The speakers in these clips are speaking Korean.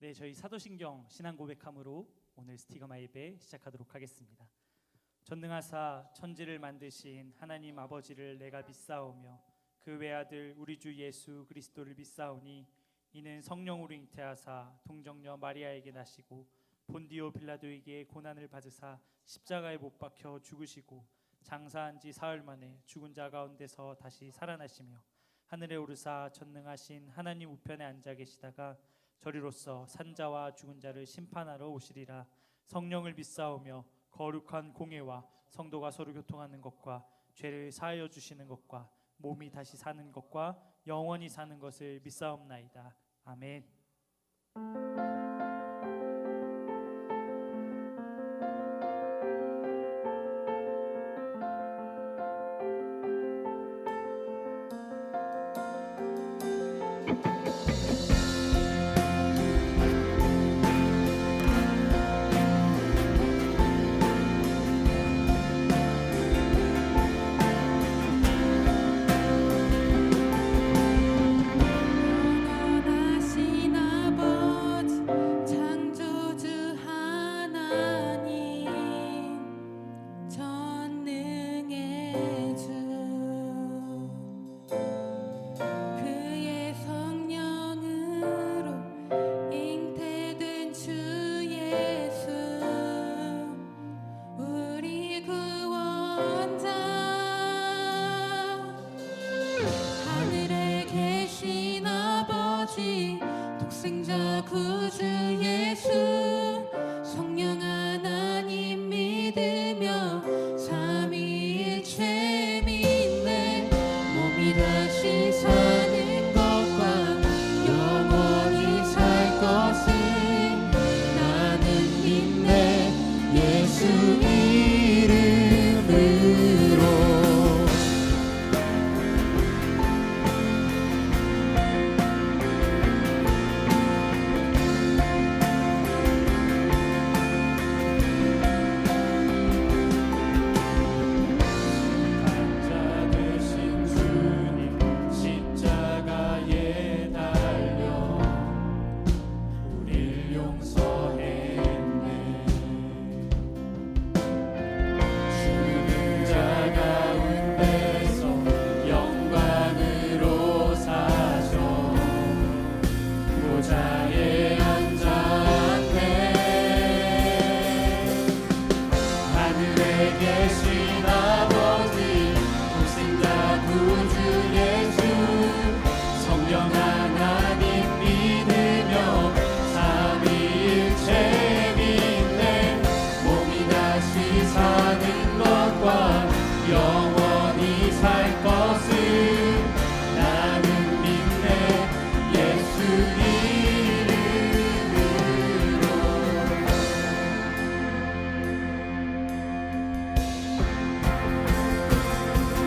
네, 저희 사도신경 신앙 고백함으로 오늘 스티그마 예배 시작하도록 하겠습니다. 전능하사 천지를 만드신 하나님 아버지를 내가 믿사오며 그 외아들 우리 주 예수 그리스도를 믿사오니 이는 성령으로 잉태하사 동정녀 마리아에게 나시고 본디오 빌라도에게 고난을 받으사 십자가에 못 박혀 죽으시고 장사한 지 사흘 만에 죽은 자 가운데서 다시 살아나시며 하늘에 오르사 전능하신 하나님 우편에 앉아 계시다가 저리로서 산자와 죽은 자를 심판하러 오시리라. 성령을 믿사오며 거룩한 공예와 성도가 서로 교통하는 것과 죄를 사하여 주시는 것과 몸이 다시 사는 것과 영원히 사는 것을 믿사옵나이다. 아멘. 독생자 구주 예수 성령 하나님 믿으며 삼위일체 믿네 몸이 다시 사는 것과 영원히 살 것을 나는 믿네 예수 이름으로 영원히 살 것을 나는 믿네 예수 이름으로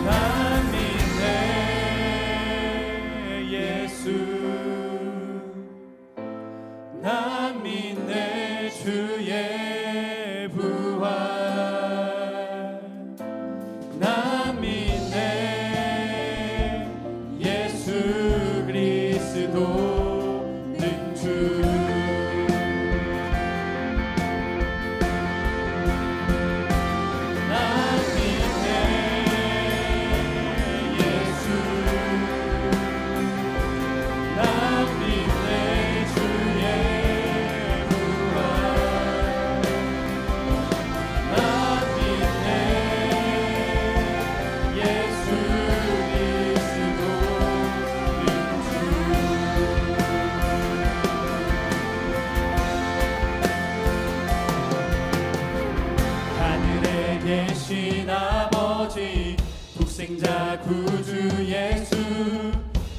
난 믿네 예수 난 믿네 주의 부활 난 믿네 예수 그리스도 능주 난 믿네 예수 난 믿네 주의 부활 난 믿네 예수 그리스도 능주 하늘에 계신 아버지 독생자 구주 예수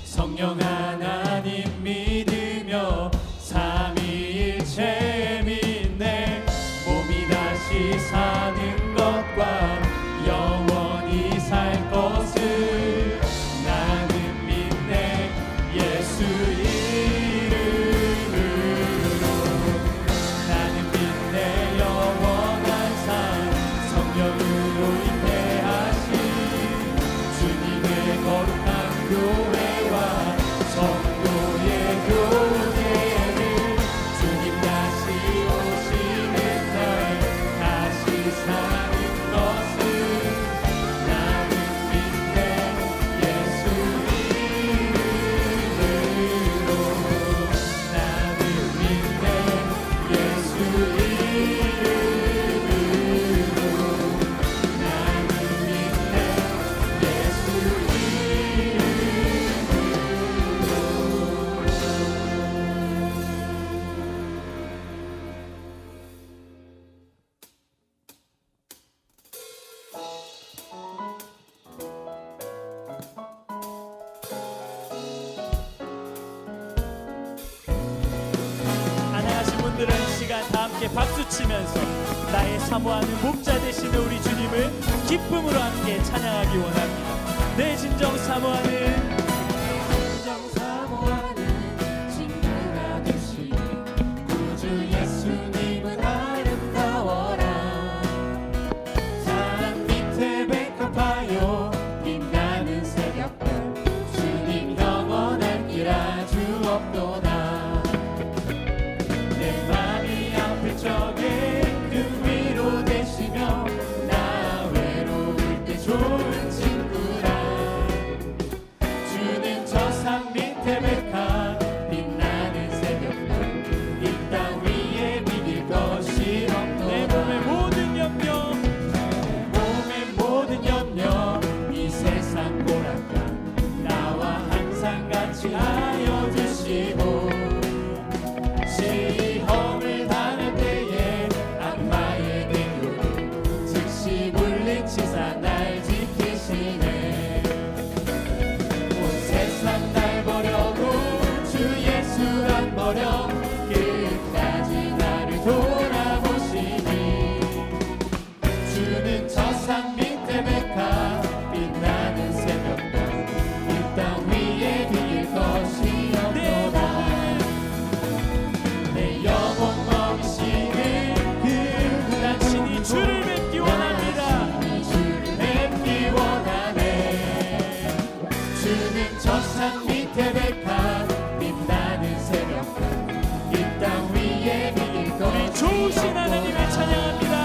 성령 하나님 믿으며 삼위일체 믿네 몸이 다시 사는 것과 영원히 살 것을 나는 믿네 예수 이름으로 나는 믿네 영원한 삶 성령으로 잉태하신 주님의 거룩한 교회와 성도의 교제를 주 오늘은 시간 다 함께 박수치면서 나의 사모하는 목자 되시는 우리 주님을 기쁨으로 함께 찬양하기 원합니다. 내 진정 사모하는 친구가 되신 구주 예수님은 아름다워라. 산 밑에 백합하여 빛나는 새벽별 주님 영원한 길 아주 없도다. 내 맘이 아플 적에 그 위로 되시며 나 외로울 때 좋은 친구라. 주는 저 산 밑에 백합 빛나는 새벽별 이 땅 위에 비길 것이 없도다. 내 몸의 모든 염려 몸의 모든 염려 이 세상 고락감 나와 항상 같이 하여 주시고 시험을 당할 때에 악마의 대교도 즉시 물리치사 날 지키시네. 온 세상 날 버려도 주 예수 안 버려 끝까지 나를 돌아보시니 주는 저 산 밑에 백합 빛나는 새벽별 이 땅 위에 비길 것이 없도다. 내 영혼 먹이시는 그 당신이 주를 뵙기 원합니다. 주를 뵙기 원하네. 주는 저 산 밑에 백합 빛나는 새벽별 이 땅 위에 비길 우리 것이 좋으신 하나님을 없도다. 찬양합니다.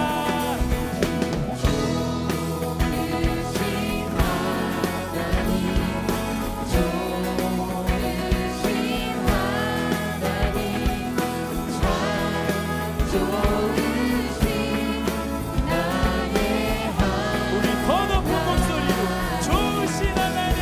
우리 더 높은 목소리로 좋으신 하나님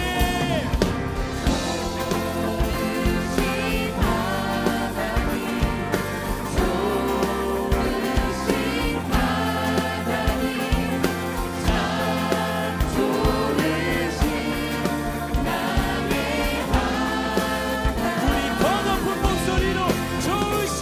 우리 더 높은 목소리로 좋으신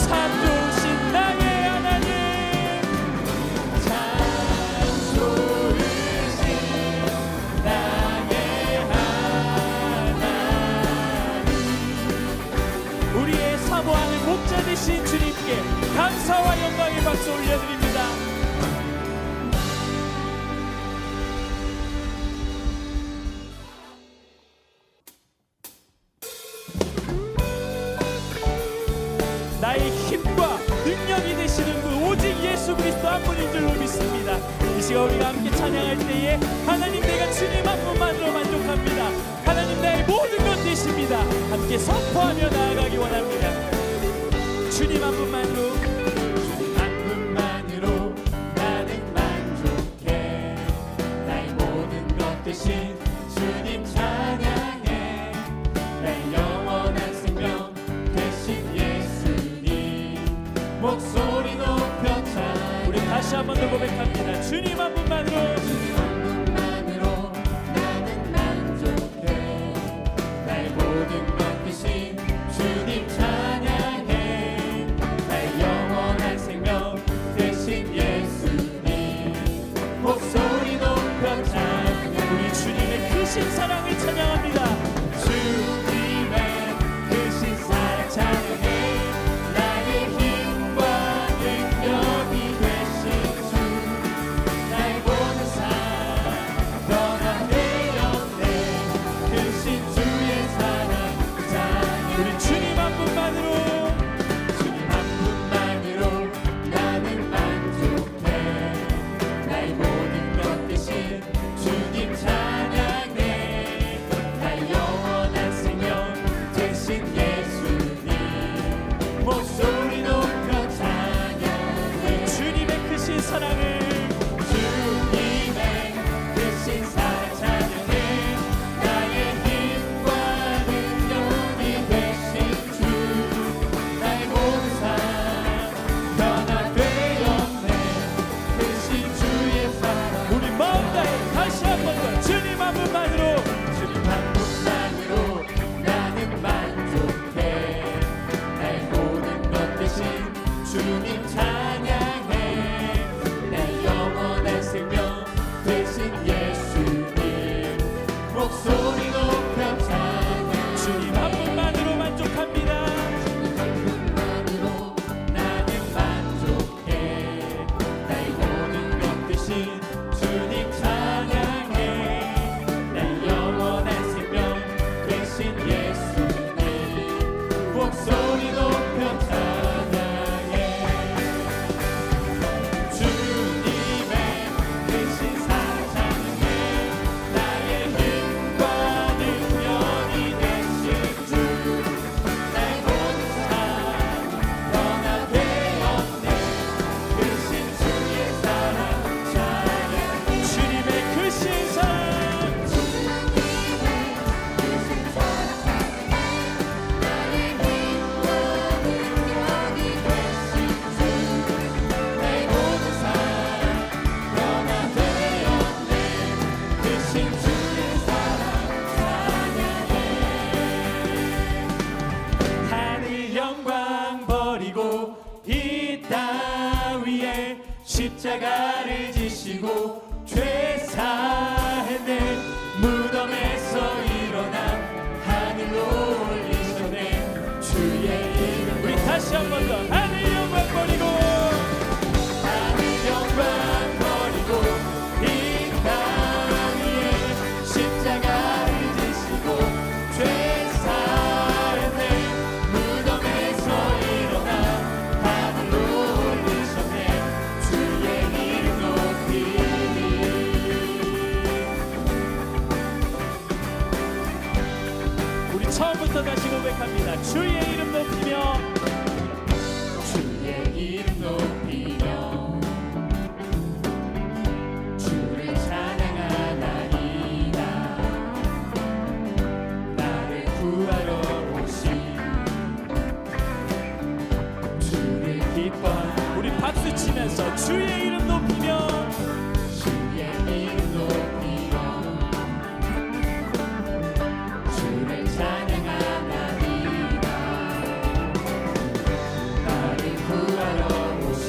참 좋으신 나의 하나님 우리의 사모하는 목자 되신 주님께 감사와 영광의 박수 올려드립니다. 나의 힘과 능력이 되시는 분 오직 예수 그리스도 한 분인 줄로 믿습니다. 이 시간 우리가 함께 찬양할 때에 하나님 내가 주님 한 분만으로 만족합니다. 하나님 나의 모든 것 되십니다. 함께 선포하며 나아가기 원합니다. 주님 한 분만으로 한 분만으로 나는 만족해. 나의 모든 것 대신 주님 찬양해. 나의 영원한 생명 대신 예수님 목소리 높여 찬양. 우리 다시 한 번 더 고백합니다. 주님 한 분만으로 한 분만으로 나는 만족해. 나의 모든 것 대신 주님 찬양해. 나의 영원한 생명 대신 예수님 목소리 높여 찬양. 우리 주님의 크신 사랑을 찬양합니다. 주님의 크신 사랑 찬양해. 나의 힘과 능력이 되신 주 나의 모든 삶 변화되었네. 크신 주의 사랑 찬양해. 우리 주님 한 분만으로 주님 한 분만으로 나는 만족해. 나의 모든 것 대신 주님 찬양해. 나의 목소리 높여 찬양 주님 한 분만으로 만족합니다. 만으로 나는 만족해 나의 모든 것 대신 주님 찬양해 나의 영원한 생명 대신 예수님 목소리 높여 찬양해 주님의 대신 사랑해 나의 힘과 능력이 되신 주 나의 모든 삶 변화되었네 크신 주의 사랑 찬양해 주님의 크신 사랑 나의 모든 삶 변화되었네 크신 주의 사랑 찬양해 하늘 영광 버리고 이 땅 위에 십자가를 지시고 죄 사했네 무덤에서 일어나 하늘로 올리셨네 주의 이름 우리 다시 한 번 더 하늘 영광 버리고 하늘 영광 버리고 이 땅 위에 십자가를 지시고 죄 사했네 무덤에서 일어나 하늘로 올리셨네 주의 이름 높이 우리 처음부터 다시 고백합니다. 주의 이름 높이며 주의 이름 높이며 주를 찬양하나이다 나를 구하러 오신 주를 기뻐하나 우리 박수 치면서 주의 이름 높이며 주의 이름 높이며 주를 찬양하나이다 나를 구하러 오신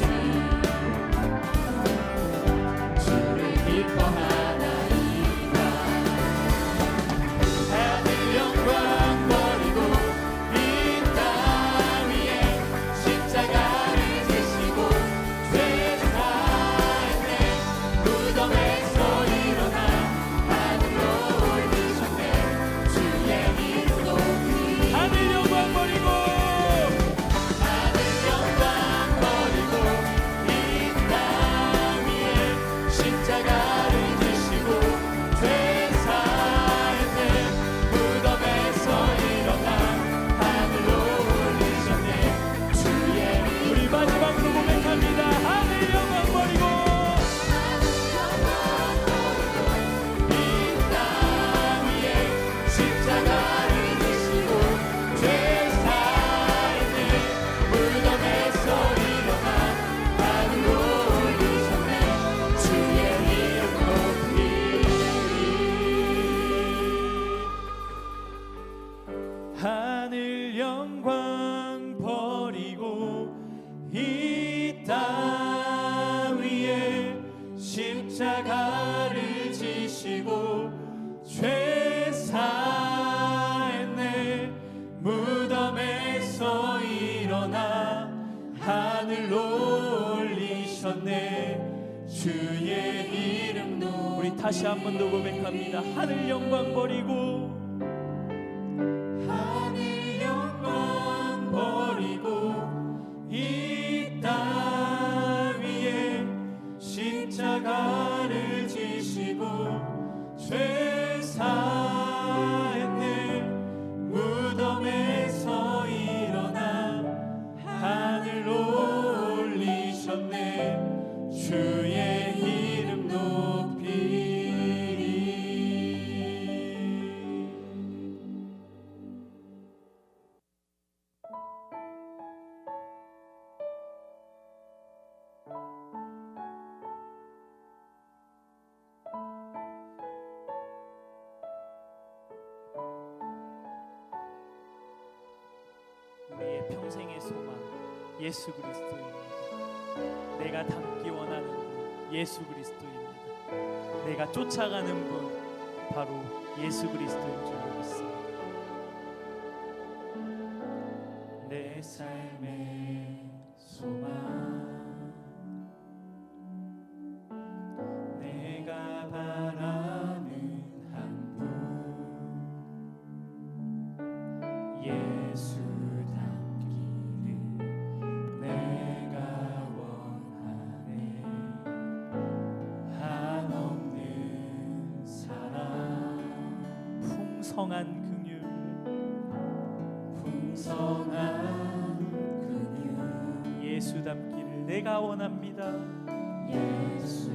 주를 기뻐하나이다 하늘 영광 버리고 이 땅 위에 십자가를 지시고 죄 사했네 무덤에서 일어나 하늘로 올리셨네 주의 이름 높이 하늘 영광 버리고 하늘 영광 버리고 이 땅 위에 십자가를 지시고 죄 사했네 무덤에서 일어나 하늘로 올리셨네 주의 우리 마지막으로 고백합니다. 하늘 영광 버리고 이 땅 위에 십자가를 지시고 죄 사했네 무덤에서 일어나 하늘로 올리셨네 주의 이름 높이 하늘 영광 버리고 이 땅 위에 십자가를 지시고 죄 사했네 무덤에서 일어나 하늘로 올리셨네 주의 이름 높이 우리 다시 한 번 더 고백합니다. 하늘 영광 버리고 하늘 영광 버리고 이 땅 위에 십자가를 지시고 죄 사했네 무덤에서 일어나 하늘로 올리셨네 주의 이름 높이리 우리의 평생의 소망 예수 그리스도입니다. 내가 닮기 원하는 분 예수 그리스도입니다. 내가 쫓아가는 분 바로 예수 그리스도인 줄로 믿습니다. 내 삶의 소망 내가 바라는 한 분 예수 닮기를 내가 원하네 한없는 사랑 풍성한 긍휼 풍성한 그녀 예수 닮기를 내가 원합니다. 예수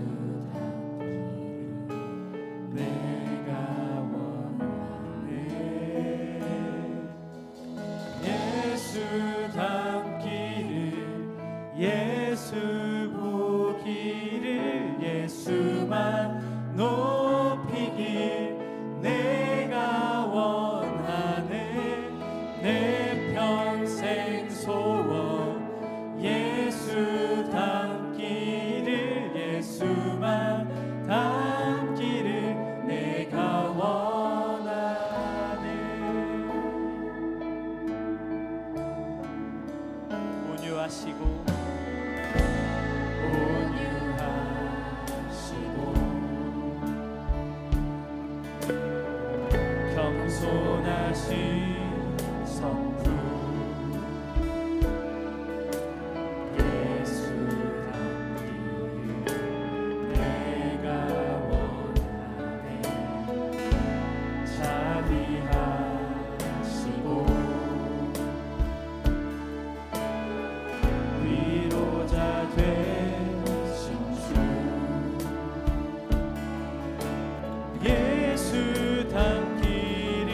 닮기를 내가 원하네 예수 닮기를 예수 보기를 예수만 높이길 내가 원하네 내 평생 소원 예수 닮기를 예수만 닮기를 내가 원하네 온유하시고 온유하시고 겸손하신 성품 예수 닮기를 내가 원하네 자비하시고 위로자 되신 주 예수 닮기를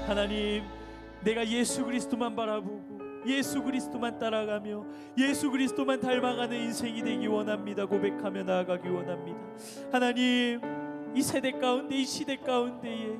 하나님, 내가 예수 그리스도만 바라보고 예수 그리스도만 따라가며 예수 그리스도만 닮아가는 인생이 되기 원합니다. 고백하며 나아가기 원합니다. 하나님, 이 세대 가운데, 이 시대 가운데에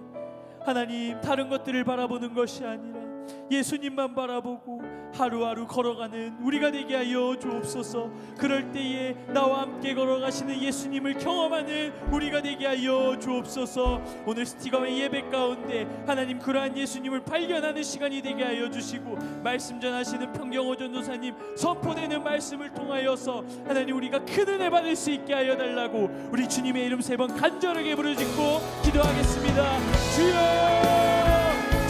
하나님, 다른 것들을 바라보는 것이 아니라 예수님만 바라보고 하루하루 걸어가는 우리가 되게 하여 주옵소서. 그럴 때에 나와 함께 걸어가시는 예수님을 경험하는 우리가 되게 하여 주옵소서. 오늘 스티가의 예배 가운데 하나님, 그러한 예수님을 발견하는 시간이 되게 하여 주시고, 말씀 전하시는 평경호 전도사님 선포되는 말씀을 통하여서 하나님, 우리가 큰 은혜 받을 수 있게 하여 달라고 우리 주님의 이름 3번 간절하게 부르짖고 기도하겠습니다. 주여,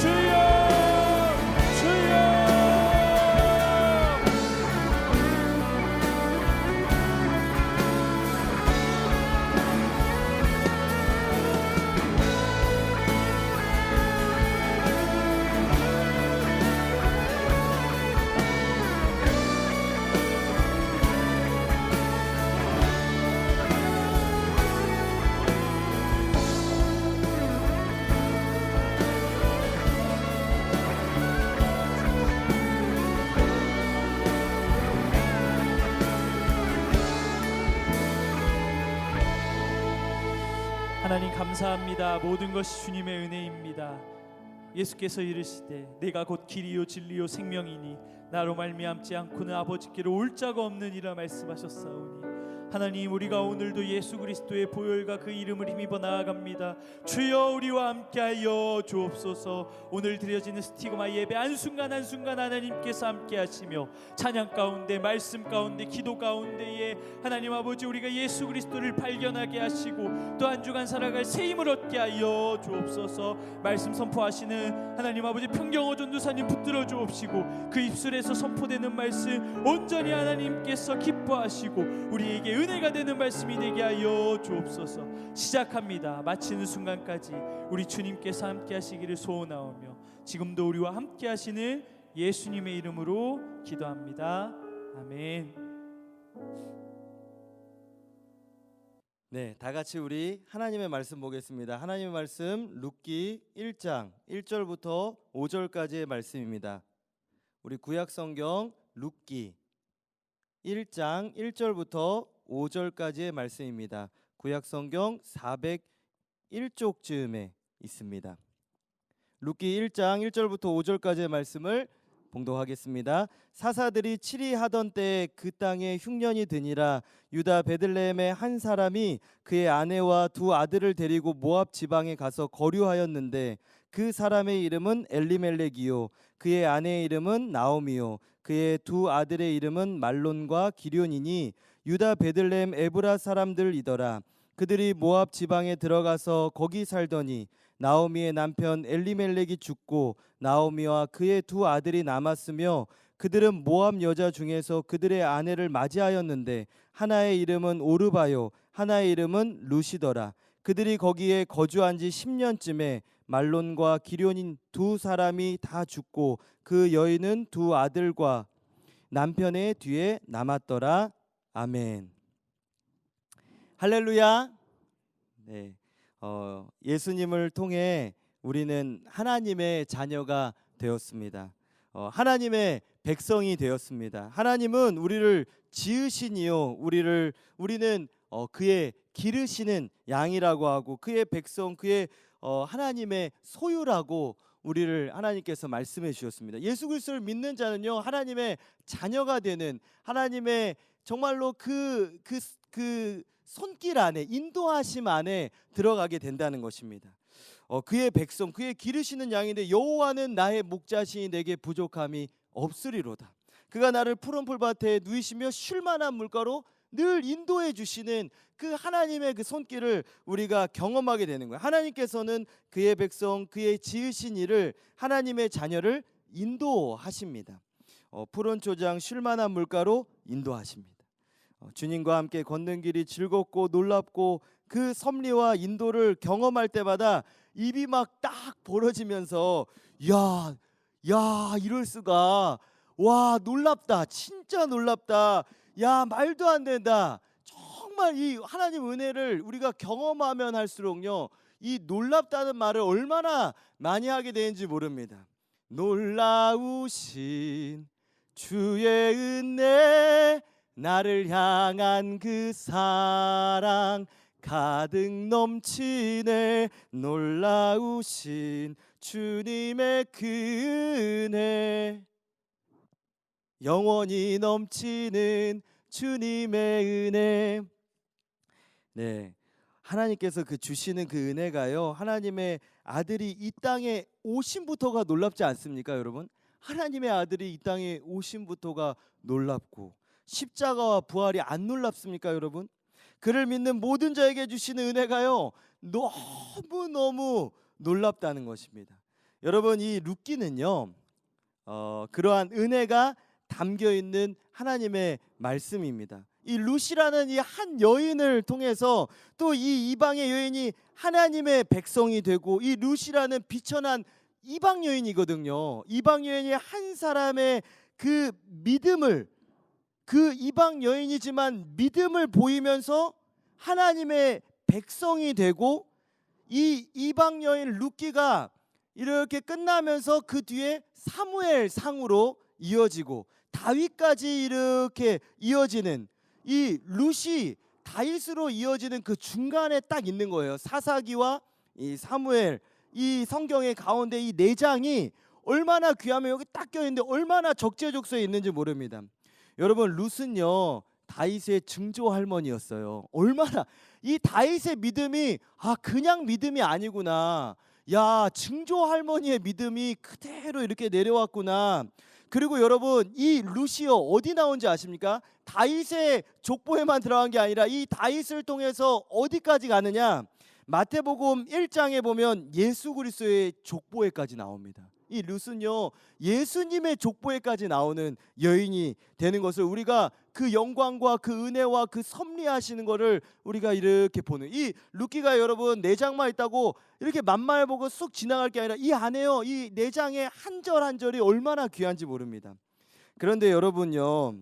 주여, 주여. 하나님 감사합니다. 모든 것이 주님의 은혜입니다. 예수께서 이르시되 내가 곧 길이요 진리요 생명이니 나로 말미암지 않고는 아버지께로 올 자가 없느니라 말씀하셨사오니, 하나님, 우리가 오늘도 예수 그리스도의 보혈과 그 이름을 힘입어 나아갑니다. 주여, 우리와 함께하여 주옵소서. 오늘 드려지는 스티그마 예배 한순간 한순간 하나님께서 함께하시며 찬양 가운데, 말씀 가운데, 기도 가운데에 하나님 아버지, 우리가 예수 그리스도를 발견하게 하시고 또 한 주간 살아갈 새 힘을 얻게 하여 주옵소서. 말씀 선포하시는 하나님 아버지 평경호 전도사님 붙들어 주옵시고, 그 입술에서 선포되는 말씀 온전히 하나님께서 기뻐하시고 우리에게 은혜가 되는 말씀이 되게 하여 주옵소서. 시작합니다. 마치는 순간까지 우리 주님께서 함께 하시기를 소원하오며 지금도 우리와 함께 하시는 예수님의 이름으로 기도합니다. 아멘. 네, 다 같이 우리 하나님의 말씀 보겠습니다. 하나님의 말씀 룻기 1장 1절부터 5절까지의 말씀입니다. 우리 구약 성경 룻기 1장 1절부터 5절까지의 말씀입니다. 구약 성경 401쪽 즈음에 있습니다. 룻기 1장 1절부터 5절까지의 말씀을 봉독하겠습니다. 사사들이 치리하던 때에 그 땅에 흉년이 드니라. 유다 베들레헴의 한 사람이 그의 아내와 두 아들을 데리고 모압 지방에 가서 거류하였는데, 그 사람의 이름은 엘리멜렉이요 그의 아내의 이름은 나오미요 그의 두 아들의 이름은 말론과 기럧이니 유다 베들레헴 에브라 사람들이더라. 그들이 모압 지방에 들어가서 거기 살더니 나오미의 남편 엘리멜렉이 죽고 나오미와 그의 두 아들이 남았으며, 그들은 모압 여자 중에서 그들의 아내를 맞이하였는데 하나의 이름은 오르바요 하나의 이름은 루시더라. 그들이 거기에 거주한 지 10년쯤에 말론과 기럧인 두 사람이 다 죽고 그 여인은 두 아들과 남편의 뒤에 남았더라. 아멘. 할렐루야. 네, 예수님을 통해 우리는 하나님의 자녀가 되었습니다. 하나님의 백성이 되었습니다. 하나님은 우리를 지으시니요 우리는 그의 기르시는 양이라고 하고 그의 백성, 그의 하나님의 소유라고 우리를 하나님께서 말씀해 주셨습니다. 예수 그리스도를 믿는 자는요 하나님의 자녀가 되는, 하나님의 정말로 그 손길 안에, 인도하심 안에 들어가게 된다는 것입니다. 그의 백성, 그의 기르시는 양인데 여호와는 나의 목자시니 내게 부족함이 없으리로다. 그가 나를 푸른 풀밭에 누이시며 쉴 만한 물가로 늘 인도해 주시는 그 하나님의 그 손길을 우리가 경험하게 되는 거예요. 하나님께서는 그의 백성, 그의 지으신 이를, 하나님의 자녀를 인도하십니다. 푸른 초장 쉴 만한 물가로 인도하십니다. 주님과 함께 걷는 길이 즐겁고 놀랍고 그 섭리와 인도를 경험할 때마다 입이 막 딱 벌어지면서 야 이럴 수가, 와 놀랍다, 진짜 놀랍다, 야 말도 안 된다. 정말 이 하나님 은혜를 우리가 경험하면 할수록요 이 놀랍다는 말을 얼마나 많이 하게 되는지 모릅니다. 놀라우신 주의 은혜, 나를 향한 그 사랑 가득 넘치네. 놀라우신 주님의 그 은혜, 영원히 넘치는 주님의 은혜. 네, 하나님께서 그 주시는 그 은혜가요, 하나님의 아들이 이 땅에 오심부터가 놀랍지 않습니까, 여러분? 하나님의 아들이 이 땅에 오심부터가 놀랍고 십자가와 부활이 안 놀랍습니까, 여러분? 그를 믿는 모든 자에게 주시는 은혜가요, 너무너무 놀랍다는 것입니다. 여러분, 이 룻기는요, 그러한 은혜가 담겨 있는 하나님의 말씀입니다. 이 룻이라는 이 한 여인을 통해서 또 이 이방의 여인이 하나님의 백성이 되고, 이 룻이라는 비천한 이방 여인이거든요. 이방 여인이 한 사람의 그 믿음을, 그 이방 여인이지만 믿음을 보이면서 하나님의 백성이 되고, 이 이방 여인 룻기가 이렇게 끝나면서 그 뒤에 사무엘 상으로 이어지고 다윗까지 이렇게 이어지는, 이 룻이 다윗으로 이어지는 그 중간에 딱 있는 거예요. 사사기와 이 사무엘, 이 성경의 가운데 이 네 장이 얼마나 귀하면 여기 딱 껴있는데 얼마나 적재적소에 있는지 모릅니다. 여러분, 룻은요 다윗의 증조 할머니였어요. 얼마나 이 다윗의 믿음이 그냥 믿음이 아니구나, 야, 증조 할머니의 믿음이 그대로 이렇게 내려왔구나. 그리고 여러분, 이 룻이요 어디 나온지 아십니까? 다윗의 족보에만 들어간 게 아니라 이 다윗을 통해서 어디까지 가느냐, 마태복음 1장에 보면 예수 그리스도의 족보에까지 나옵니다. 이 룻은요 예수님의 족보에까지 나오는 여인이 되는 것을 우리가 그 영광과 그 은혜와 그 섭리하시는 것을 우리가 이렇게 보는, 이 룻기가 여러분 4장만 있다고 이렇게 만말 보고 쑥 지나갈 게 아니라 이 안에요, 이 4장의 한 절 한 절이 얼마나 귀한지 모릅니다. 그런데 여러분요,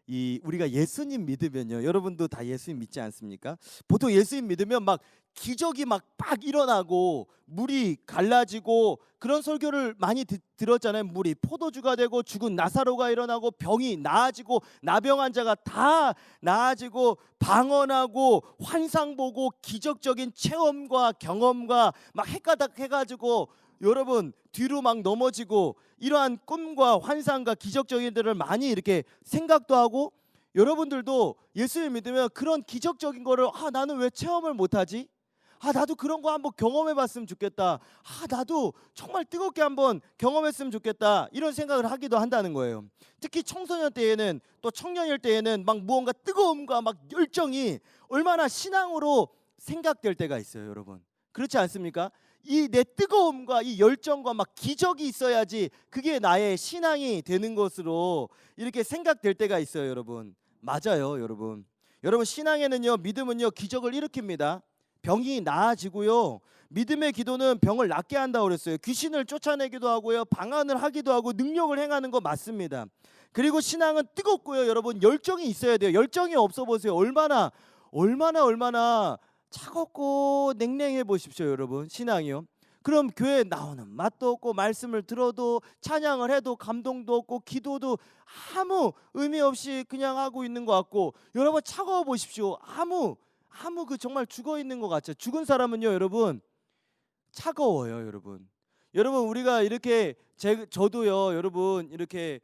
이 우리가 예수님 믿으면요, 여러분도 다 예수님 믿지 않습니까? 보통 예수님 믿으면 막 기적이 막 일어나고 물이 갈라지고 그런 설교를 많이 들었잖아요. 물이 포도주가 되고 죽은 나사로가 일어나고 병이 나아지고 나병 환자가 다 나아지고 방언하고 환상 보고 기적적인 체험과 경험과 막 헷가닥 해가지고 여러분 뒤로 막 넘어지고 이러한 꿈과 환상과 기적적인 들을 많이 이렇게 생각도 하고, 여러분들도 예수님 믿으면 그런 기적적인 거를 나는 왜 체험을 못하지? 나도 그런 거 한번 경험해 봤으면 좋겠다. 나도 정말 뜨겁게 한번 경험했으면 좋겠다. 이런 생각을 하기도 한다는 거예요. 특히 청소년 때에는, 또 청년일 때에는 막 무언가 뜨거움과 막 열정이 얼마나 신앙으로 생각될 때가 있어요, 여러분. 그렇지 않습니까? 이 내 뜨거움과 이 열정과 막 기적이 있어야지 그게 나의 신앙이 되는 것으로 이렇게 생각될 때가 있어요, 여러분. 맞아요, 여러분. 여러분, 신앙에는요, 믿음은요 기적을 일으킵니다. 병이 나아지고요, 믿음의 기도는 병을 낫게 한다고 그랬어요. 귀신을 쫓아내기도 하고요, 방언을 하기도 하고 능력을 행하는 거 맞습니다. 그리고 신앙은 뜨겁고요, 여러분 열정이 있어야 돼요. 열정이 없어 보세요. 얼마나 차갑고 냉랭해 보십시오, 여러분. 신앙이요. 그럼 교회에 나오는 맛도 없고 말씀을 들어도 찬양을 해도 감동도 없고 기도도 아무 의미 없이 그냥 하고 있는 것 같고, 여러분 차가워 보십시오. 아무 그 정말 죽어 있는 것 같죠. 죽은 사람은요, 여러분 차가워요, 여러분. 여러분, 우리가 이렇게 저도요, 여러분 이렇게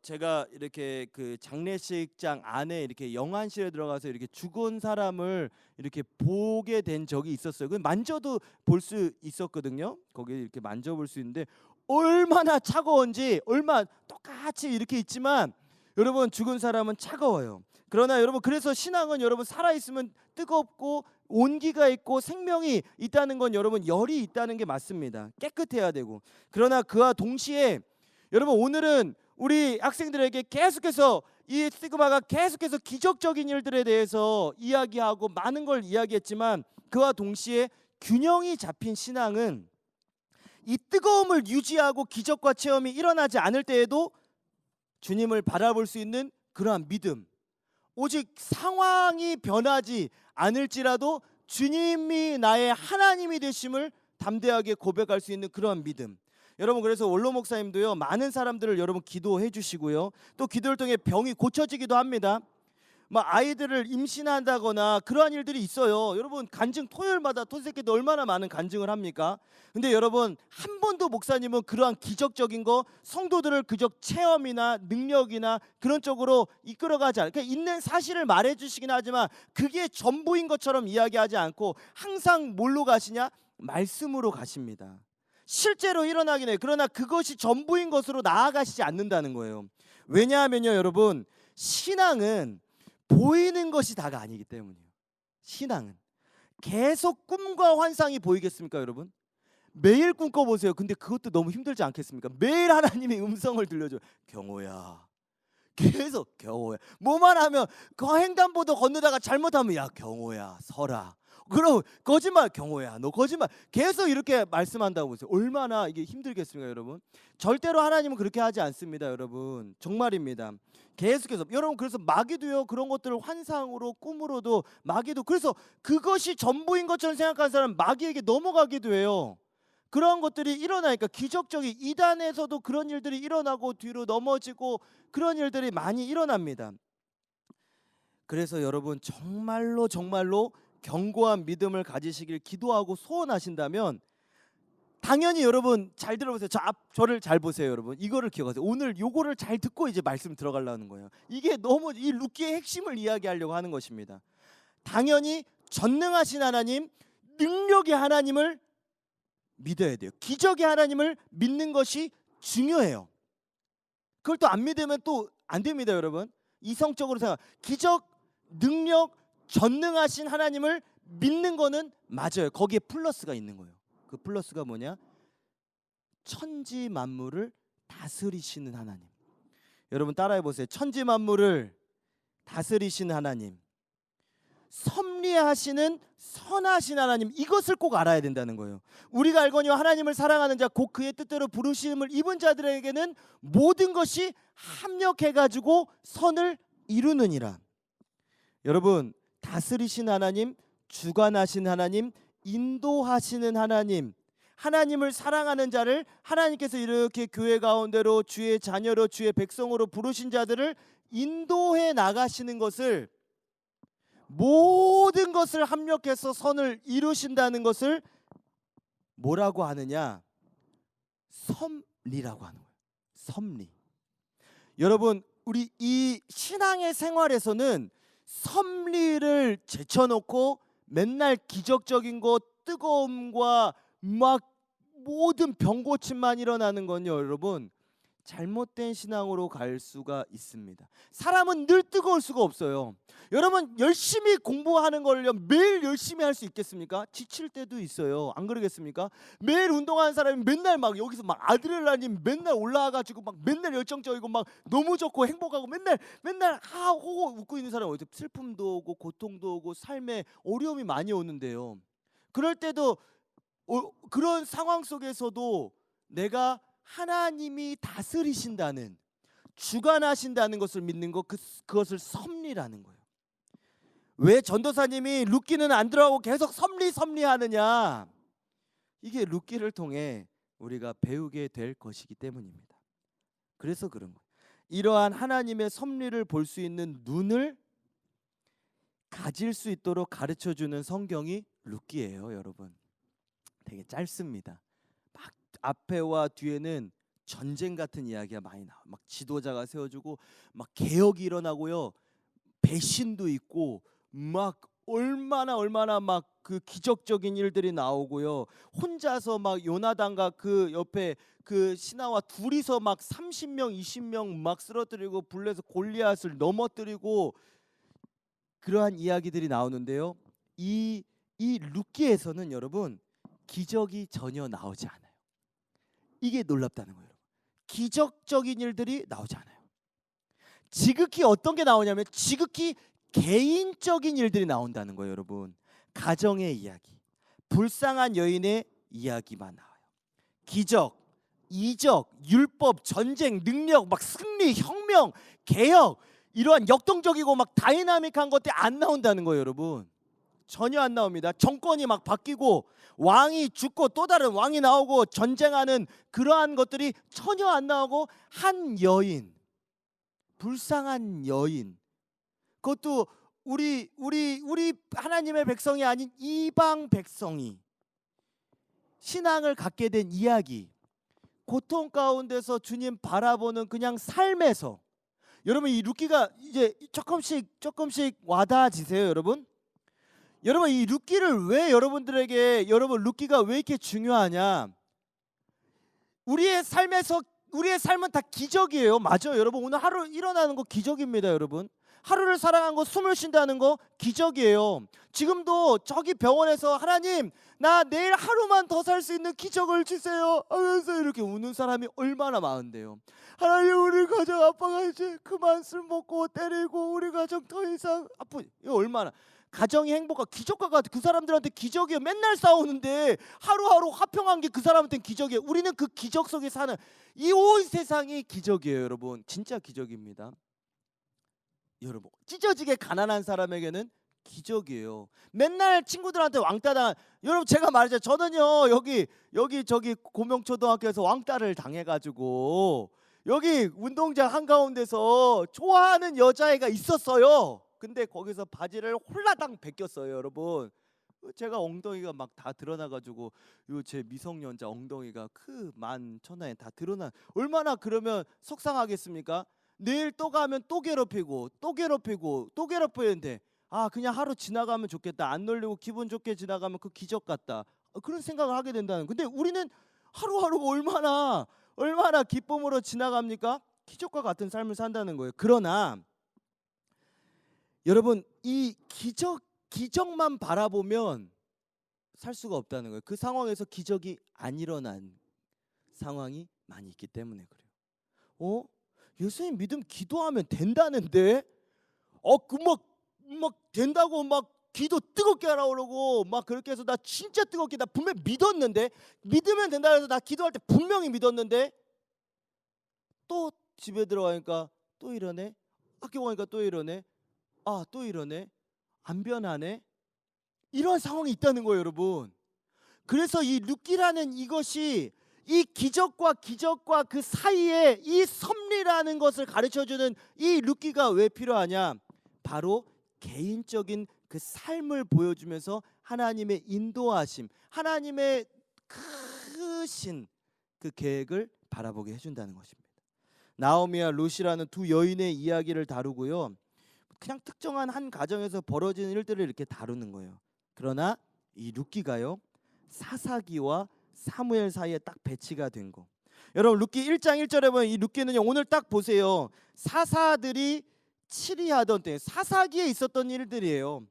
제가 이렇게 그 장례식장 안에 이렇게 영안실에 들어가서 이렇게 죽은 사람을 이렇게 보게 된 적이 있었어요. 그 만져도 볼 수 있었거든요. 거기 이렇게 만져볼 수 있는데 얼마나 차가운지, 얼마 똑같이 이렇게 있지만 여러분 죽은 사람은 차가워요. 그러나 여러분, 그래서 신앙은 여러분 살아 있으면 뜨겁고 온기가 있고 생명이 있다는 건 여러분 열이 있다는 게 맞습니다. 깨끗해야 되고. 그러나 그와 동시에 여러분, 오늘은 우리 학생들에게 계속해서 이 스티그마가 계속해서 기적적인 일들에 대해서 이야기하고 많은 걸 이야기했지만, 그와 동시에 균형이 잡힌 신앙은 이 뜨거움을 유지하고 기적과 체험이 일어나지 않을 때에도 주님을 바라볼 수 있는 그러한 믿음, 오직 상황이 변하지 않을지라도 주님이 나의 하나님이 되심을 담대하게 고백할 수 있는 그런 믿음. 여러분, 그래서 원로 목사님도요, 많은 사람들을 여러분 기도해 주시고요, 또 기도를 통해 병이 고쳐지기도 합니다. 막 아이들을 임신한다거나 그러한 일들이 있어요. 여러분, 간증 토요일마다 토새끼도 얼마나 많은 간증을 합니까? 근데 여러분, 한 번도 목사님은 그러한 기적적인 거 성도들을 그저 체험이나 능력이나 그런 쪽으로 이끌어가지 않아요. 그러니까 있는 사실을 말해주시긴 하지만 그게 전부인 것처럼 이야기하지 않고 항상 뭘로 가시냐? 말씀으로 가십니다. 실제로 일어나긴 해요. 그러나 그것이 전부인 것으로 나아가시지 않는다는 거예요. 왜냐하면요, 여러분, 신앙은 보이는 것이 다가 아니기 때문이에요. 신앙은 계속 꿈과 환상이 보이겠습니까, 여러분? 매일 꿈꿔보세요. 근데 그것도 너무 힘들지 않겠습니까? 매일 하나님의 음성을 들려줘요. 경호야, 계속 경호야. 뭐만 하면 그 횡단보도 건너다가 잘못하면 야 경호야 서라. 그럼 거짓말, 경호야 너 거짓말, 계속 이렇게 말씀한다고 보세요. 얼마나 이게 힘들겠습니까, 여러분? 절대로 하나님은 그렇게 하지 않습니다, 여러분. 정말입니다. 계속해서 여러분, 그래서 마귀도요, 그런 것들을 환상으로 꿈으로도 마귀도, 그래서 그것이 전부인 것처럼 생각하는 사람은 마귀에게 넘어가기도 해요. 그런 것들이 일어나니까 기적적인, 이단에서도 그런 일들이 일어나고 뒤로 넘어지고 그런 일들이 많이 일어납니다. 그래서 여러분, 정말로 견고한 믿음을 가지시길 기도하고 소원하신다면, 당연히 여러분 잘 들어보세요. 저를 잘 보세요, 여러분. 이거를 기억하세요. 오늘 요거를 잘 듣고 이제 말씀 들어가려는 거예요. 이게 너무 이 룻기의 핵심을 이야기하려고 하는 것입니다. 당연히 전능하신 하나님, 능력의 하나님을 믿어야 돼요. 기적의 하나님을 믿는 것이 중요해요. 그걸 또 안 믿으면 또 안 됩니다, 여러분. 이성적으로 생각, 기적, 능력, 전능하신 하나님을 믿는 거는 맞아요. 거기에 플러스가 있는 거예요. 그 플러스가 뭐냐? 천지 만물을 다스리시는 하나님. 여러분 따라해 보세요. 천지 만물을 다스리시는 하나님, 섭리하시는 선하신 하나님, 이것을 꼭 알아야 된다는 거예요. 우리가 알거니와 하나님을 사랑하는 자 곧 그의 뜻대로 부르심을 입은 자들에게는 모든 것이 합력해가지고 선을 이루느니라. 여러분, 다스리신 하나님, 주관하신 하나님, 인도하시는 하나님, 하나님을 사랑하는 자를 하나님께서 이렇게 교회 가운데로 주의 자녀로 주의 백성으로 부르신 자들을 인도해 나가시는 것을, 모든 것을 합력해서 선을 이루신다는 것을 뭐라고 하느냐? 섭리라고 하는 거예요. 섭리. 여러분, 우리 이 신앙의 생활에서는 섭리를 제쳐놓고 맨날 기적적인 것, 뜨거움과 막 모든 병고침만 일어나는 건요, 여러분, 잘못된 신앙으로 갈 수가 있습니다. 사람은 늘 뜨거울 수가 없어요. 여러분, 열심히 공부하는 걸요 매일 열심히 할 수 있겠습니까? 지칠 때도 있어요. 안 그러겠습니까? 매일 운동하는 사람이 맨날 막 여기서 막 아드레날린 맨날 올라와가지고 막 맨날 열정적이고 막 너무 좋고 행복하고 맨날 하고 웃고 있는 사람은 어때? 슬픔도 오고 고통도 오고 삶에 어려움이 많이 오는데요. 그럴 때도 그런 상황 속에서도 내가 하나님이 다스리신다는, 주관하신다는 것을 믿는 것, 그것을 섭리라는 거예요. 왜 전도사님이 룻기는 안 들어가고 계속 섭리하느냐? 이게 룻기를 통해 우리가 배우게 될 것이기 때문입니다. 그래서 그런 거예요. 이러한 하나님의 섭리를 볼 수 있는 눈을 가질 수 있도록 가르쳐주는 성경이 룻기예요, 여러분. 되게 짧습니다. 막 앞에와 뒤에는 전쟁 같은 이야기가 많이 나와요. 막 지도자가 세워지고 막 개혁이 일어나고요, 배신도 있고 막 얼마나 막 그 기적적인 일들이 나오고요, 혼자서 막 요나단과 그 옆에 그 신하와 둘이서 막 30명 20명 막 쓰러뜨리고 불에서 골리앗을 넘어뜨리고 그러한 이야기들이 나오는데요, 이 룻기에서는 여러분 기적이 전혀 나오지 않아요. 이게 놀랍다는 거예요. 기적적인 일들이 나오지 않아요. 지극히 어떤 게 나오냐면 지극히 개인적인 일들이 나온다는 거예요, 여러분. 가정의 이야기, 불쌍한 여인의 이야기만 나와요. 기적, 이적, 율법, 전쟁, 능력, 막 승리, 혁명, 개혁, 이러한 역동적이고 막 다이나믹한 것들이 안 나온다는 거예요, 여러분. 전혀 안 나옵니다. 정권이 막 바뀌고 왕이 죽고 또 다른 왕이 나오고 전쟁하는 그러한 것들이 전혀 안 나오고 한 여인, 불쌍한 여인, 그것도 우리 하나님의 백성이 아닌 이방 백성이 신앙을 갖게 된 이야기, 고통 가운데서 주님 바라보는 그냥 삶에서, 여러분 이 룻기가 이제 조금씩 와닿아지세요, 여러분? 여러분 이 룻기를 왜 여러분들에게, 여러분 룻기가 왜 이렇게 중요하냐? 우리의 삶은 다 기적이에요. 맞아요, 여러분. 오늘 하루 일어나는 거 기적입니다, 여러분. 하루를 살아간 거, 숨을 쉰다는 거 기적이에요. 지금도 저기 병원에서 하나님 나 내일 하루만 더 살 수 있는 기적을 주세요 하면서 이렇게 우는 사람이 얼마나 많은데요. 하나님 우리 가정 아빠가 이제 그만 술 먹고 때리고 우리 가정 더 이상 이거 얼마나 가정이 행복한 기적과 같아. 그 사람들한테 기적이에요. 맨날 싸우는데 하루하루 화평한 게 그 사람한테는 기적이에요. 우리는 그 기적 속에 사는 이 온 세상이 기적이에요, 여러분. 진짜 기적입니다. 여러분 찢어지게 가난한 사람에게는 기적이에요. 맨날 친구들한테 왕따 당한, 여러분 제가 말이죠. 저는요 여기 저기 고명초등학교에서 왕따를 당해가지고 여기 운동장 한가운데서 좋아하는 여자애가 있었어요. 근데 거기서 바지를 홀라당 벗겼어요, 여러분. 제가 엉덩이가 막 다 드러나가지고 요 제 미성년자 엉덩이가 그 만천하에 다 드러나. 얼마나 그러면 속상하겠습니까? 내일 또 가면 또 괴롭히고 괴롭히는데 그냥 하루 지나가면 좋겠다. 안 놀리고 기분 좋게 지나가면 그 기적 같다. 그런 생각을 하게 된다는. 근데 우리는 하루하루가 얼마나 기쁨으로 지나갑니까? 기적과 같은 삶을 산다는 거예요. 그러나 여러분 이 기적만 바라보면 살 수가 없다는 거예요. 그 상황에서 기적이 안 일어난 상황이 많이 있기 때문에 그래요. 예수님 믿음 기도하면 된다는데 그 막 된다고 막 기도 뜨겁게 하라고 그러고 막 그렇게 해서 나 진짜 뜨겁게 나 분명 믿었는데, 믿으면 된다 해서 나 기도할 때 분명히 믿었는데 또 집에 들어가니까 또 이러네, 학교 가니까 또 이러네, 또 이러네, 안 변하네, 이런 상황이 있다는 거예요, 여러분. 그래서 이 룻기라는 이것이 이 기적과 그 사이에 이 섭리라는 것을 가르쳐주는 이 룻기가 왜 필요하냐? 바로 개인적인 그 삶을 보여주면서 하나님의 인도하심, 하나님의 크신 그 계획을 바라보게 해준다는 것입니다. 나오미와 룻이라는 두 여인의 이야기를 다루고요, 그냥 특정한 한 가정에서 벌어지는 일들을 이렇게 다루는 거예요. 그러나 이 룻기가요 사사기와 사무엘 사이에 딱 배치가 된 거. 여러분 룻기 1장 1절에 보면 이 룻기는요, 오늘 딱 보세요. 사사들이 치리하던 때 사사기에 있었던 일들이에요.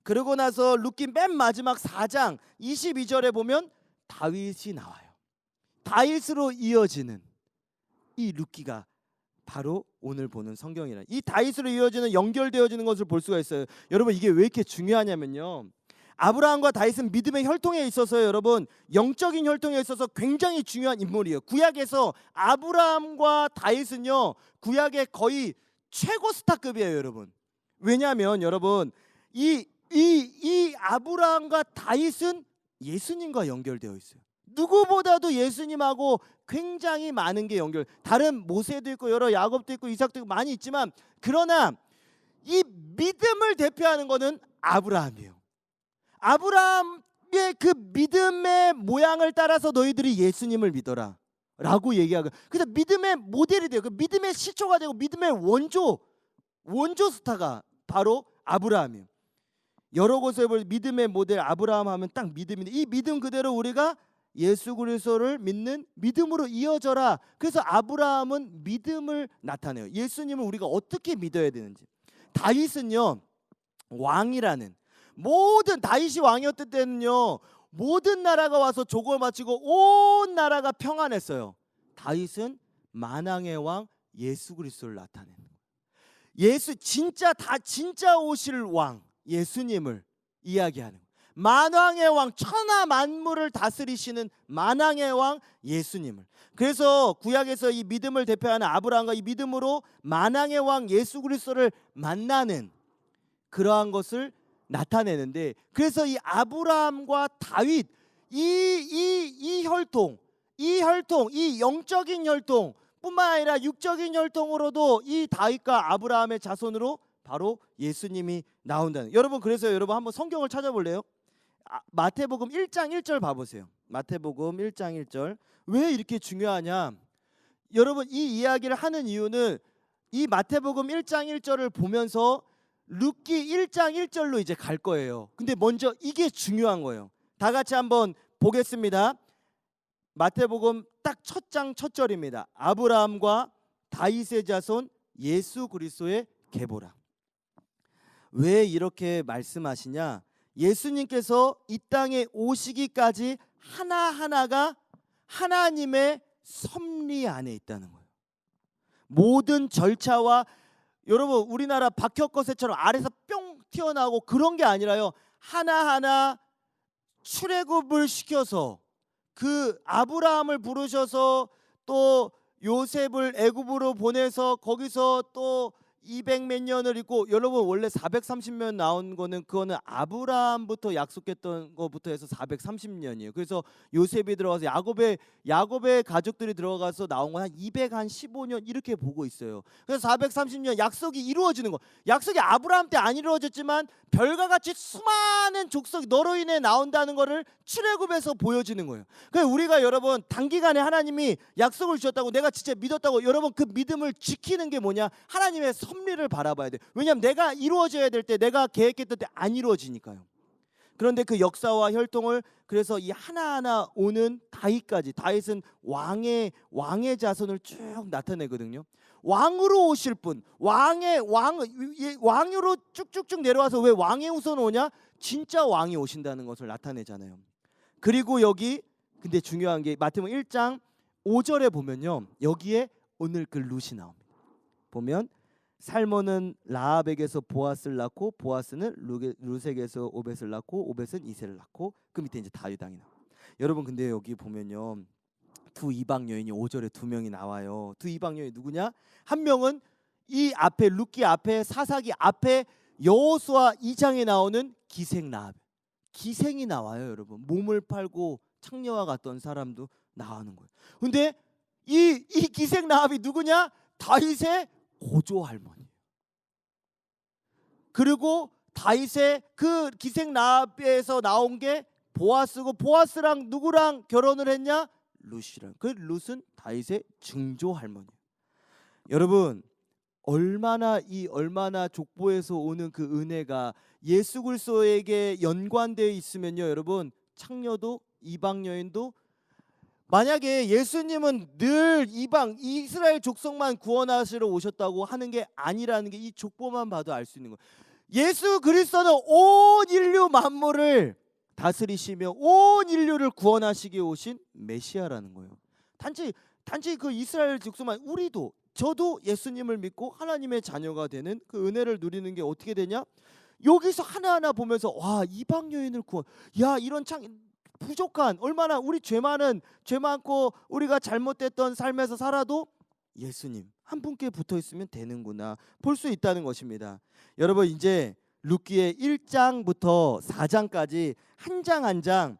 그러고 나서 룻기 맨 마지막 4장 22절에 보면 다윗이 나와요. 다윗으로 이어지는 이 룻기가 바로 오늘 보는 성경이라. 이 다윗으로 이어지는 연결되어지는 것을 볼 수가 있어요. 여러분 이게 왜 이렇게 중요하냐면요, 아브라함과 다윗은 믿음의 혈통에 있어서 여러분 영적인 혈통에 있어서 굉장히 중요한 인물이에요. 구약에서 아브라함과 다윗은요 구약의 거의 최고 스타급이에요, 여러분. 왜냐하면 여러분 이 아브라함과 다윗은 예수님과 연결되어 있어요. 누구보다도 예수님하고 굉장히 많은 게 다른 모세도 있고 여러 야곱도 있고 이삭도 있고 많이 있지만, 그러나 이 믿음을 대표하는 거는 아브라함이에요. 아브라함의 그 믿음의 모양을 따라서 너희들이 예수님을 믿어라 라고 얘기하고, 그래서 믿음의 모델이 돼요. 그 믿음의 시초가 되고 믿음의 원조 스타가 바로 아브라함이에요. 여러 곳에 볼 믿음의 모델 아브라함 하면 딱 믿음인데, 이 믿음 그대로 우리가 예수 그리스도를 믿는 믿음으로 이어져라. 그래서 아브라함은 믿음을 나타내요. 예수님을 우리가 어떻게 믿어야 되는지. 다윗은요 왕이라는, 모든 다윗이 왕이었을 때는요 모든 나라가 와서 조공을 바치고 온 나라가 평안했어요. 다윗은 만왕의 왕 예수 그리스도를 나타내는 거예요. 진짜 오실 왕 예수님을 이야기하는 거예요. 만왕의 왕, 천하 만물을 다스리시는 만왕의 왕 예수님을. 그래서 구약에서 이 믿음을 대표하는 아브라함과 이 믿음으로 만왕의 왕 예수 그리스도를 만나는 그러한 것을 나타내는데, 그래서 이 아브라함과 다윗 이 혈통, 이 영적인 혈통 뿐만 아니라 육적인 혈통으로도 이 다윗과 아브라함의 자손으로 바로 예수님이 나온다는. 여러분, 그래서 여러분 한번 성경을 찾아볼래요? 마태복음 1장 1절 봐보세요. 마태복음 1장 1절. 왜 이렇게 중요하냐? 여러분, 이 이야기를 하는 이유는 이 마태복음 1장 1절을 보면서 룻기 1장 1절로 이제 갈 거예요. 근데 먼저 이게 중요한 거예요. 다 같이 한번 보겠습니다. 마태복음 딱 첫 장 첫 절입니다. 아브라함과 다윗의 자손 예수 그리스도의 계보라. 왜 이렇게 말씀하시냐? 예수님께서 이 땅에 오시기까지 하나하나가 하나님의 섭리 안에 있다는 거예요. 모든 절차와, 여러분 우리나라 박혁거세처럼 아래서 뿅 튀어나오고 그런 게 아니라요, 하나하나 출애굽을 시켜서 그 아브라함을 부르셔서 또 요셉을 애굽으로 보내서 거기서 또 200몇 년을 있고, 여러분 원래 430년 나온 거는 그거는 아브라함부터 약속했던 거부터 해서 430년이에요. 그래서 요셉이 들어가서 야곱의 가족들이 들어가서 나온 건 한 215년 이렇게 보고 있어요. 그래서 430년 약속이 이루어지는 거. 약속이 아브라함 때 안 이루어졌지만 별과 같이 수많은 족속이 너로 인해 나온다는 거를 출애굽에서 보여지는 거예요. 그래서 우리가 여러분 단기간에 하나님이 약속을 주셨다고 내가 진짜 믿었다고, 여러분 그 믿음을 지키는 게 뭐냐? 하나님의 섭리를 바라봐야 돼. 왜냐하면 내가 이루어져야 될 때, 내가 계획했던 때 안 이루어지니까요. 그런데 그 역사와 혈통을, 그래서 이 하나하나 오는 다윗까지, 다윗은 왕의 자손을 쭉 나타내거든요. 왕으로 오실 분, 왕으로 쭉쭉쭉 내려와서, 왜 왕의 후손 오냐? 진짜 왕이 오신다는 것을 나타내잖아요. 그리고 여기 근데 중요한 게 마태복음 1장 5절에 보면요, 여기에 오늘 그 룻이 나옵니다. 보면 살몬은 라합에게서 보아스를 낳고, 보아스는 룻에게서 오벳을 낳고, 오벳은 이새를 낳고, 그 밑에 이제 다윗 왕이 나와요. 여러분 근데 여기 보면요, 두 이방 여인이 5절에 두 명이 나와요. 두 이방 여인이 누구냐? 한 명은 이 앞에 룻기 앞에 사사기 앞에 여호수아 2장에 나오는 기생 라합. 기생이 나와요, 여러분. 몸을 팔고 창녀와 같던 사람도 나오는 거예요. 근데 이 기생 라합이 누구냐? 다윗의 고조 할머니. 그리고 다윗의 그 기생 라합에서 나온 게 보아스고, 보아스랑 누구랑 결혼을 했냐? 룻이랑. 그 룻은 다윗의 증조 할머니. 여러분 얼마나 족보에서 오는 그 은혜가 예수 그리스도에게 연관되어 있으면요, 여러분 창녀도 이방 여인도, 만약에 예수님은 늘 이방 이스라엘 족속만 구원하시러 오셨다고 하는 게 아니라는 게 이 족보만 봐도 알 수 있는 거예요. 예수 그리스도는 온 인류 만물을 다스리시며 온 인류를 구원하시기 오신 메시아라는 거예요. 단지 그 이스라엘 족속만, 우리도, 저도 예수님을 믿고 하나님의 자녀가 되는 그 은혜를 누리는 게 어떻게 되냐? 여기서 하나하나 보면서, 와, 이방 여인을 구원, 야, 이런 부족한, 얼마나 우리 죄 많고 우리가 잘못됐던 삶에서 살아도 예수님 한 분께 붙어 있으면 되는구나 볼 수 있다는 것입니다. 여러분 이제 룻기의 1장부터 4장까지 한 장 한 장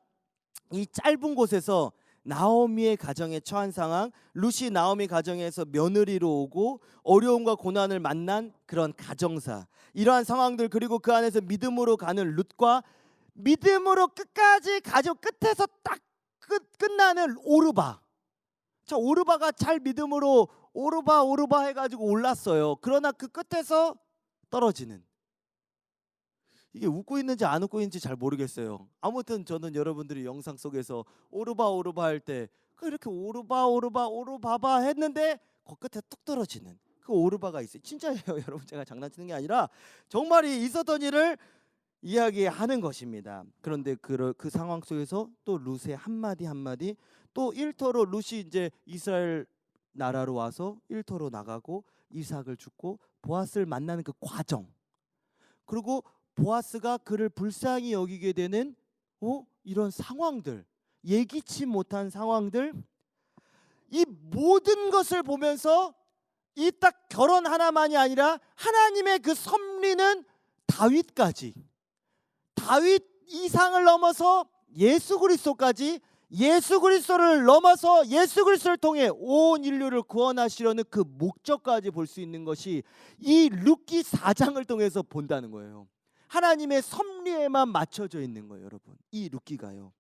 이 짧은 곳에서 나오미의 가정에 처한 상황, 룻이 나오미 가정에서 며느리로 오고 어려움과 고난을 만난 그런 가정사, 이러한 상황들, 그리고 그 안에서 믿음으로 가는 룻과 믿음으로 끝까지 가지고 끝에서 딱 끝나는 오르바. 자, 오르바가 잘 믿음으로 오르바 해가지고 올랐어요. 그러나 그 끝에서 떨어지는, 이게 웃고 있는지 안 웃고 있는지 잘 모르겠어요. 아무튼 저는 여러분들이 영상 속에서 오르바 할 때 이렇게 오르바바 했는데 그 끝에 뚝 떨어지는 그 오르바가 있어요. 진짜예요, 여러분. 제가 장난치는 게 아니라 정말이 있었던 일을 이야기하는 것입니다. 그런데 그 상황 속에서 또 룻의 한마디 또 일터로 룻이 이제 이스라엘 나라로 와서 일터로 나가고 이삭을 죽고 보아스를 만나는 그 과정, 그리고 보아스가 그를 불쌍히 여기게 되는 이런 상황들, 예기치 못한 상황들, 이 모든 것을 보면서 이 딱 결혼 하나만이 아니라 하나님의 그 섭리는 다윗까지, 다윗 이상을 넘어서 예수 그리스도까지, 예수 그리스도를 넘어서 예수 그리스도를 통해 온 인류를 구원하시려는 그 목적까지 볼 수 있는 것이 이 룻기 4장을 통해서 본다는 거예요. 하나님의 섭리에만 맞춰져 있는 거예요, 여러분. 이 룻기가요.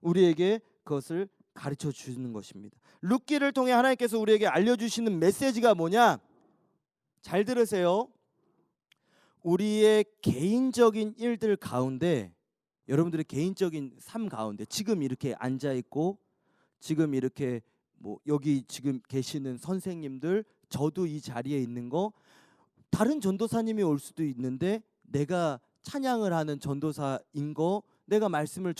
우리에게 그것을 가르쳐 주는 것입니다. 룻기를 통해 하나님께서 우리에게 알려주시는 메시지가 뭐냐? 잘 들으세요. 우리의 개인적인 일들 가운데, 여러분들의 개인적인 삶 가운데 지금 이렇게 앉아 있고, 지금 이렇게 여기 지금 계시는 선생님들, 저도 이 자리에 있는 거, 다른 전도사님이 올 수도 있는데 내가 찬양을 하는 전도사인 거, 내가 말씀을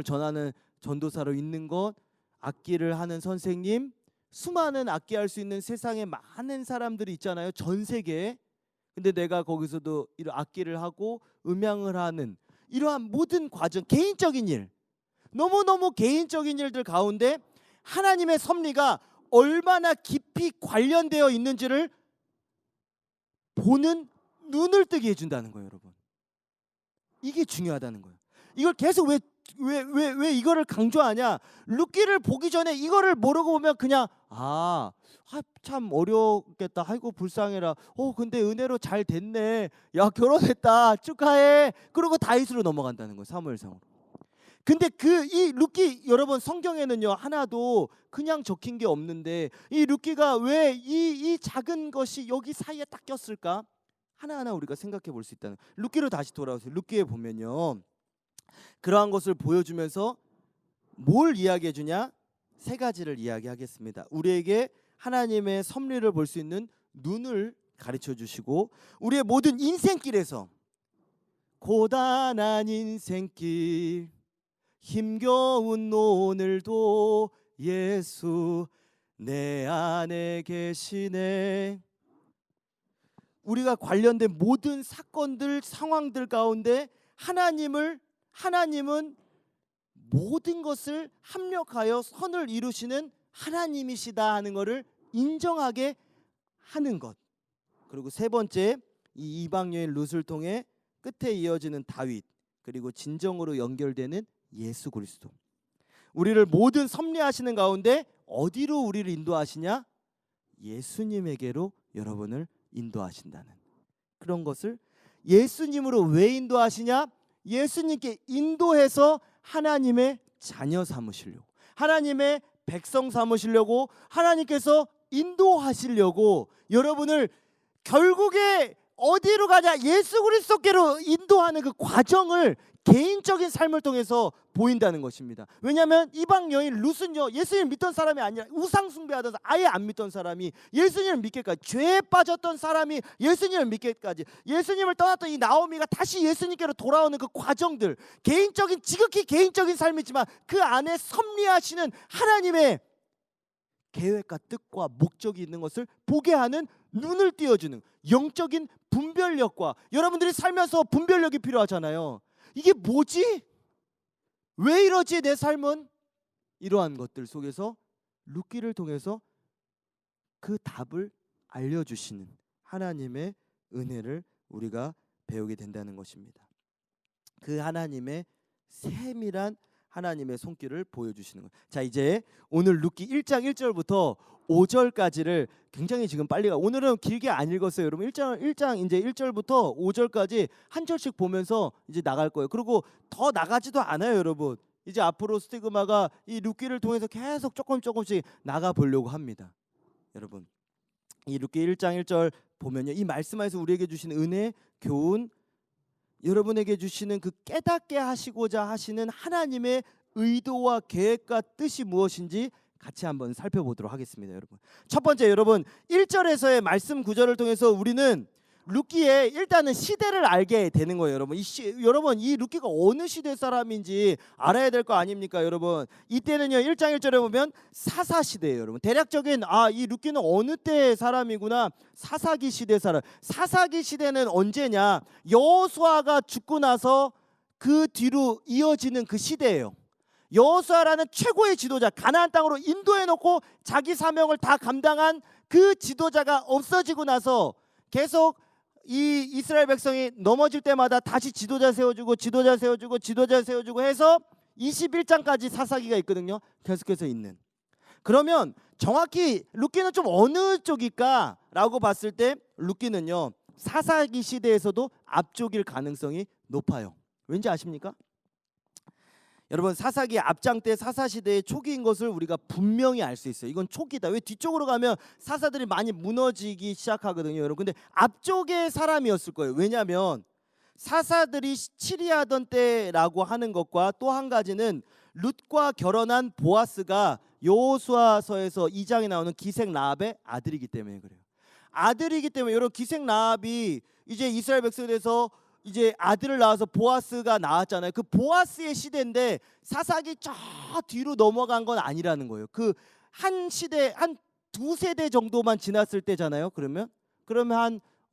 전하는 전도사로 있는 것, 악기를 하는 선생님, 수많은 악기할 수 있는 세상에 많은 사람들이 있잖아요, 전 세계에. 근데 내가 거기서도 이런 악기를 하고 음향을 하는 이러한 모든 과정, 개인적인 일, 너무너무 개인적인 일들 가운데 하나님의 섭리가 얼마나 깊이 관련되어 있는지를 보는 눈을 뜨게 해준다는 거예요, 여러분. 이게 중요하다는 거예요. 이걸 계속 왜 이거를 강조하냐? 룻기를 보기 전에 이거를 모르고 보면 그냥 참 어렵겠다. 아이고 불쌍해라. 근데 은혜로 잘 됐네. 야, 결혼했다. 축하해. 그러고 다윗으로 넘어간다는 거예요, 사무엘상으로. 근데 이 룻기, 여러분 성경에는요 하나도 그냥 적힌 게 없는데 이 룻기가 왜 이 작은 것이 여기 사이에 딱 꼈을까? 하나하나 우리가 생각해 볼 수 있다는. 룻기로 다시 돌아오세요. 룻기에 보면요, 그러한 것을 보여주면서 뭘 이야기해 주냐? 세 가지를 이야기하겠습니다. 우리에게 하나님의 섭리를 볼 수 있는 눈을 가르쳐 주시고, 우리의 모든 인생길에서 고단한 인생길, 힘겨운 오늘도 예수 내 안에 계시네. 우리가 관련된 모든 사건들, 상황들 가운데 하나님은 모든 것을 합력하여 선을 이루시는 하나님이시다 하는 것을 인정하게 하는 것. 그리고 세 번째, 이 이방 여인 룻을 통해 끝에 이어지는 다윗, 그리고 진정으로 연결되는 예수 그리스도. 우리를 모든 섭리하시는 가운데 어디로 우리를 인도하시냐? 예수님에게로 여러분을 인도하신다는 그런 것을. 예수님으로 왜 인도하시냐? 예수님께 인도해서 하나님의 자녀 삼으시려고, 하나님의 백성 삼으시려고, 하나님께서 인도하시려고 여러분을 결국에 어디로 가냐? 예수 그리스도께로 인도하는 그 과정을 개인적인 삶을 통해서 보인다는 것입니다. 왜냐하면 이방 여인 룻은요, 예수님 믿던 사람이 아니라 우상 숭배하던, 아예 안 믿던 사람이 예수님을 믿게까지, 죄에 빠졌던 사람이 예수님을 믿게까지, 예수님을 떠났던 이 나오미가 다시 예수님께로 돌아오는 그 과정들, 지극히 개인적인 삶이지만 그 안에 섭리하시는 하나님의 계획과 뜻과 목적이 있는 것을 보게 하는 눈을 띄워주는 영적인 분별력과, 여러분들이 살면서 분별력이 필요하잖아요. 이게 뭐지? 왜 이러지 내 삶은? 이러한 것들 속에서 룻기를 통해서 그 답을 알려주시는 하나님의 은혜를 우리가 배우게 된다는 것입니다. 그 하나님의 세밀한 하나님의 손길을 보여주시는 거예요. 자, 이제 오늘 룻기 1장 1절부터 5절까지를 굉장히 지금 빨리 오늘은 길게 안 읽었어요. 여러분 1장 이제 1절부터 5절까지 한 절씩 보면서 이제 나갈 거예요. 그리고 더 나가지도 않아요, 여러분. 이제 앞으로 스티그마가 이 룻기를 통해서 계속 조금씩 나가 보려고 합니다. 여러분, 이 룻기 1장 1절 보면요, 이 말씀 안에서 우리에게 주시는 은혜, 교훈, 여러분에게 주시는 그 깨닫게 하시고자 하시는 하나님의 의도와 계획과 뜻이 무엇인지 같이 한번 살펴보도록 하겠습니다. 여러분, 첫 번째, 여러분 1절에서의 말씀 구절을 통해서 우리는 룻기의 일단은 시대를 알게 되는 거예요. 여러분 이 룻기가 어느 시대 사람인지 알아야 될 거 아닙니까? 여러분, 이때는요 1장 1절에 보면 사사시대예요. 여러분, 대략적인 이 룻기는 어느 때의 사람이구나. 사사기 시대 사람. 사사기 시대는 언제냐? 여호수아가 죽고 나서 그 뒤로 이어지는 그 시대예요. 여호수아라는 최고의 지도자, 가나안 땅으로 인도해 놓고 자기 사명을 다 감당한 그 지도자가 없어지고 나서 계속 이 이스라엘 백성이 넘어질 때마다 다시 지도자 세워주고 지도자 세워주고 지도자 세워주고 해서 21장까지 사사기가 있거든요. 계속해서 있는. 그러면 정확히 룻기는 좀 어느 쪽일까라고 봤을 때 룻기는요 사사기 시대에서도 앞쪽일 가능성이 높아요. 왠지 아십니까? 여러분 사사기 앞장 때 사사 시대의 초기인 것을 우리가 분명히 알 수 있어요. 이건 초기다. 왜 뒤쪽으로 가면 사사들이 많이 무너지기 시작하거든요, 여러분. 근데 앞쪽에 사람이었을 거예요. 왜냐하면 사사들이 치리하던 때라고 하는 것과 또 한 가지는 룻과 결혼한 보아스가 여호수아서에서 2장에 나오는 기생 라합의 아들이기 때문에 그래요. 아들이기 때문에 여러분 기생 라합이 이제 이스라엘 백성에서 이제 아들을 낳아서 보아스가 나왔잖아요. 그 보아스의 시대인데 사사기 저 뒤로 넘어간 건 아니라는 거예요. 그 한 시대 한 두세 대 정도만 지났을 때잖아요. 그러면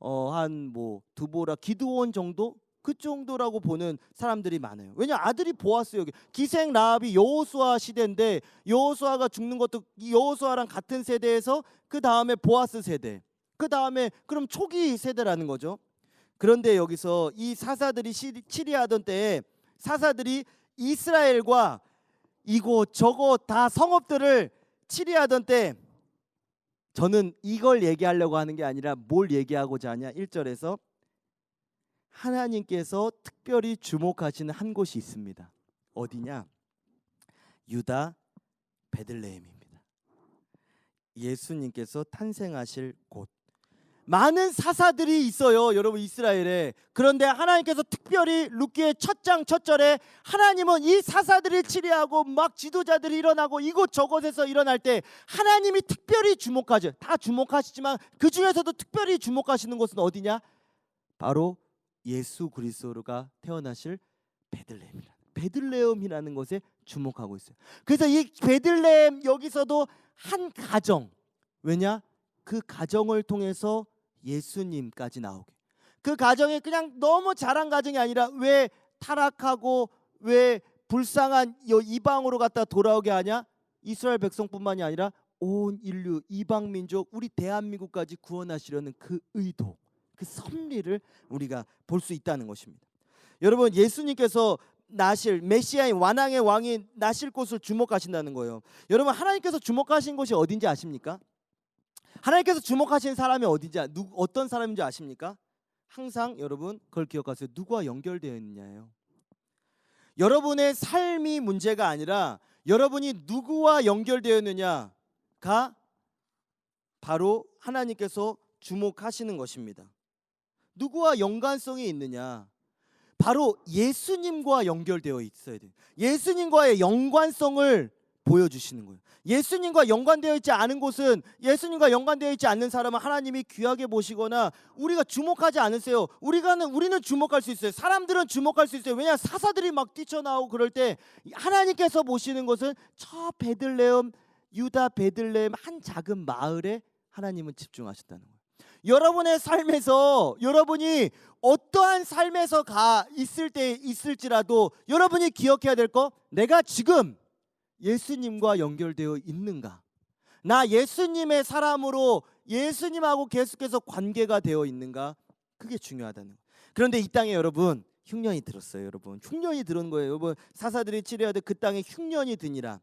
한 뭐 드보라 기드온 정도 그 정도라고 보는 사람들이 많아요. 왜냐 아들이 보아스 여기 기생 라합이 여호수아 시대인데 여호수아가 죽는 것도 여호수아랑 같은 세대에서 그 다음에 보아스 세대 그 다음에 그럼 초기 세대라는 거죠. 그런데 여기서 이 사사들이 치리하던 때에 사사들이 이스라엘과 이곳 저곳 다 성읍들을 치리하던 때 저는 이걸 얘기하려고 하는 게 아니라 뭘 얘기하고자 하냐 1절에서 하나님께서 특별히 주목하시는 한 곳이 있습니다. 어디냐? 유다 베들레헴입니다. 예수님께서 탄생하실 곳. 많은 사사들이 있어요, 여러분 이스라엘에. 그런데 하나님께서 특별히 룻기의 첫 장 첫 절에 하나님은 이 사사들을 치리하고 막 지도자들이 일어나고 이곳 저곳에서 일어날 때 하나님이 특별히 주목하죠. 다 주목하시지만 그 중에서도 특별히 주목하시는 곳은 어디냐? 바로 예수 그리스도가 태어나실 베들레헴이라는 것에 주목하고 있어요. 그래서 이 베들레헴 여기서도 한 가정, 왜냐? 그 가정을 통해서 예수님까지 나오게. 그 가정이 그냥 너무 잘한 가정이 아니라 왜 타락하고 왜 불쌍한 이방으로 갔다 돌아오게 하냐? 이스라엘 백성뿐만이 아니라 온 인류 이방 민족 우리 대한민국까지 구원하시려는 그 의도, 그 섭리를 우리가 볼 수 있다는 것입니다. 여러분 예수님께서 나실 메시아인 완왕의 왕이 나실 곳을 주목하신다는 거예요. 여러분 하나님께서 주목하신 곳이 어딘지 아십니까? 하나님께서 주목하신 사람이 어디지 어떤 사람인지 아십니까? 항상 여러분 그걸 기억하세요. 누구와 연결되어 있느냐예요. 여러분의 삶이 문제가 아니라 여러분이 누구와 연결되어 있느냐가 바로 하나님께서 주목하시는 것입니다. 누구와 연관성이 있느냐? 바로 예수님과 연결되어 있어야 돼요. 예수님과의 연관성을 보여주시는 거예요. 예수님과 연관되어 있지 않은 곳은 예수님과 연관되어 있지 않는 사람은 하나님이 귀하게 보시거나 우리가 주목하지 않으세요. 우리는 주목할 수 있어요. 사람들은 주목할 수 있어요. 왜냐 사사들이 막 뛰쳐나오고 그럴 때 하나님께서 보시는 것은 저 베들레헴 유다 베들레헴 한 작은 마을에 하나님은 집중하셨다는 거예요. 여러분의 삶에서 여러분이 어떠한 삶에서 있을지라도 여러분이 기억해야 될 거 내가 지금 예수님과 연결되어 있는가? 나 예수님의 사람으로 예수님하고 계속해서 관계가 되어 있는가? 그게 중요하다는 거예요. 그런데 이 땅에 여러분 흉년이 들었어요. 여러분 흉년이 들은 거예요. 여러분 사사들이 치려하되 그 땅에 흉년이 드니라.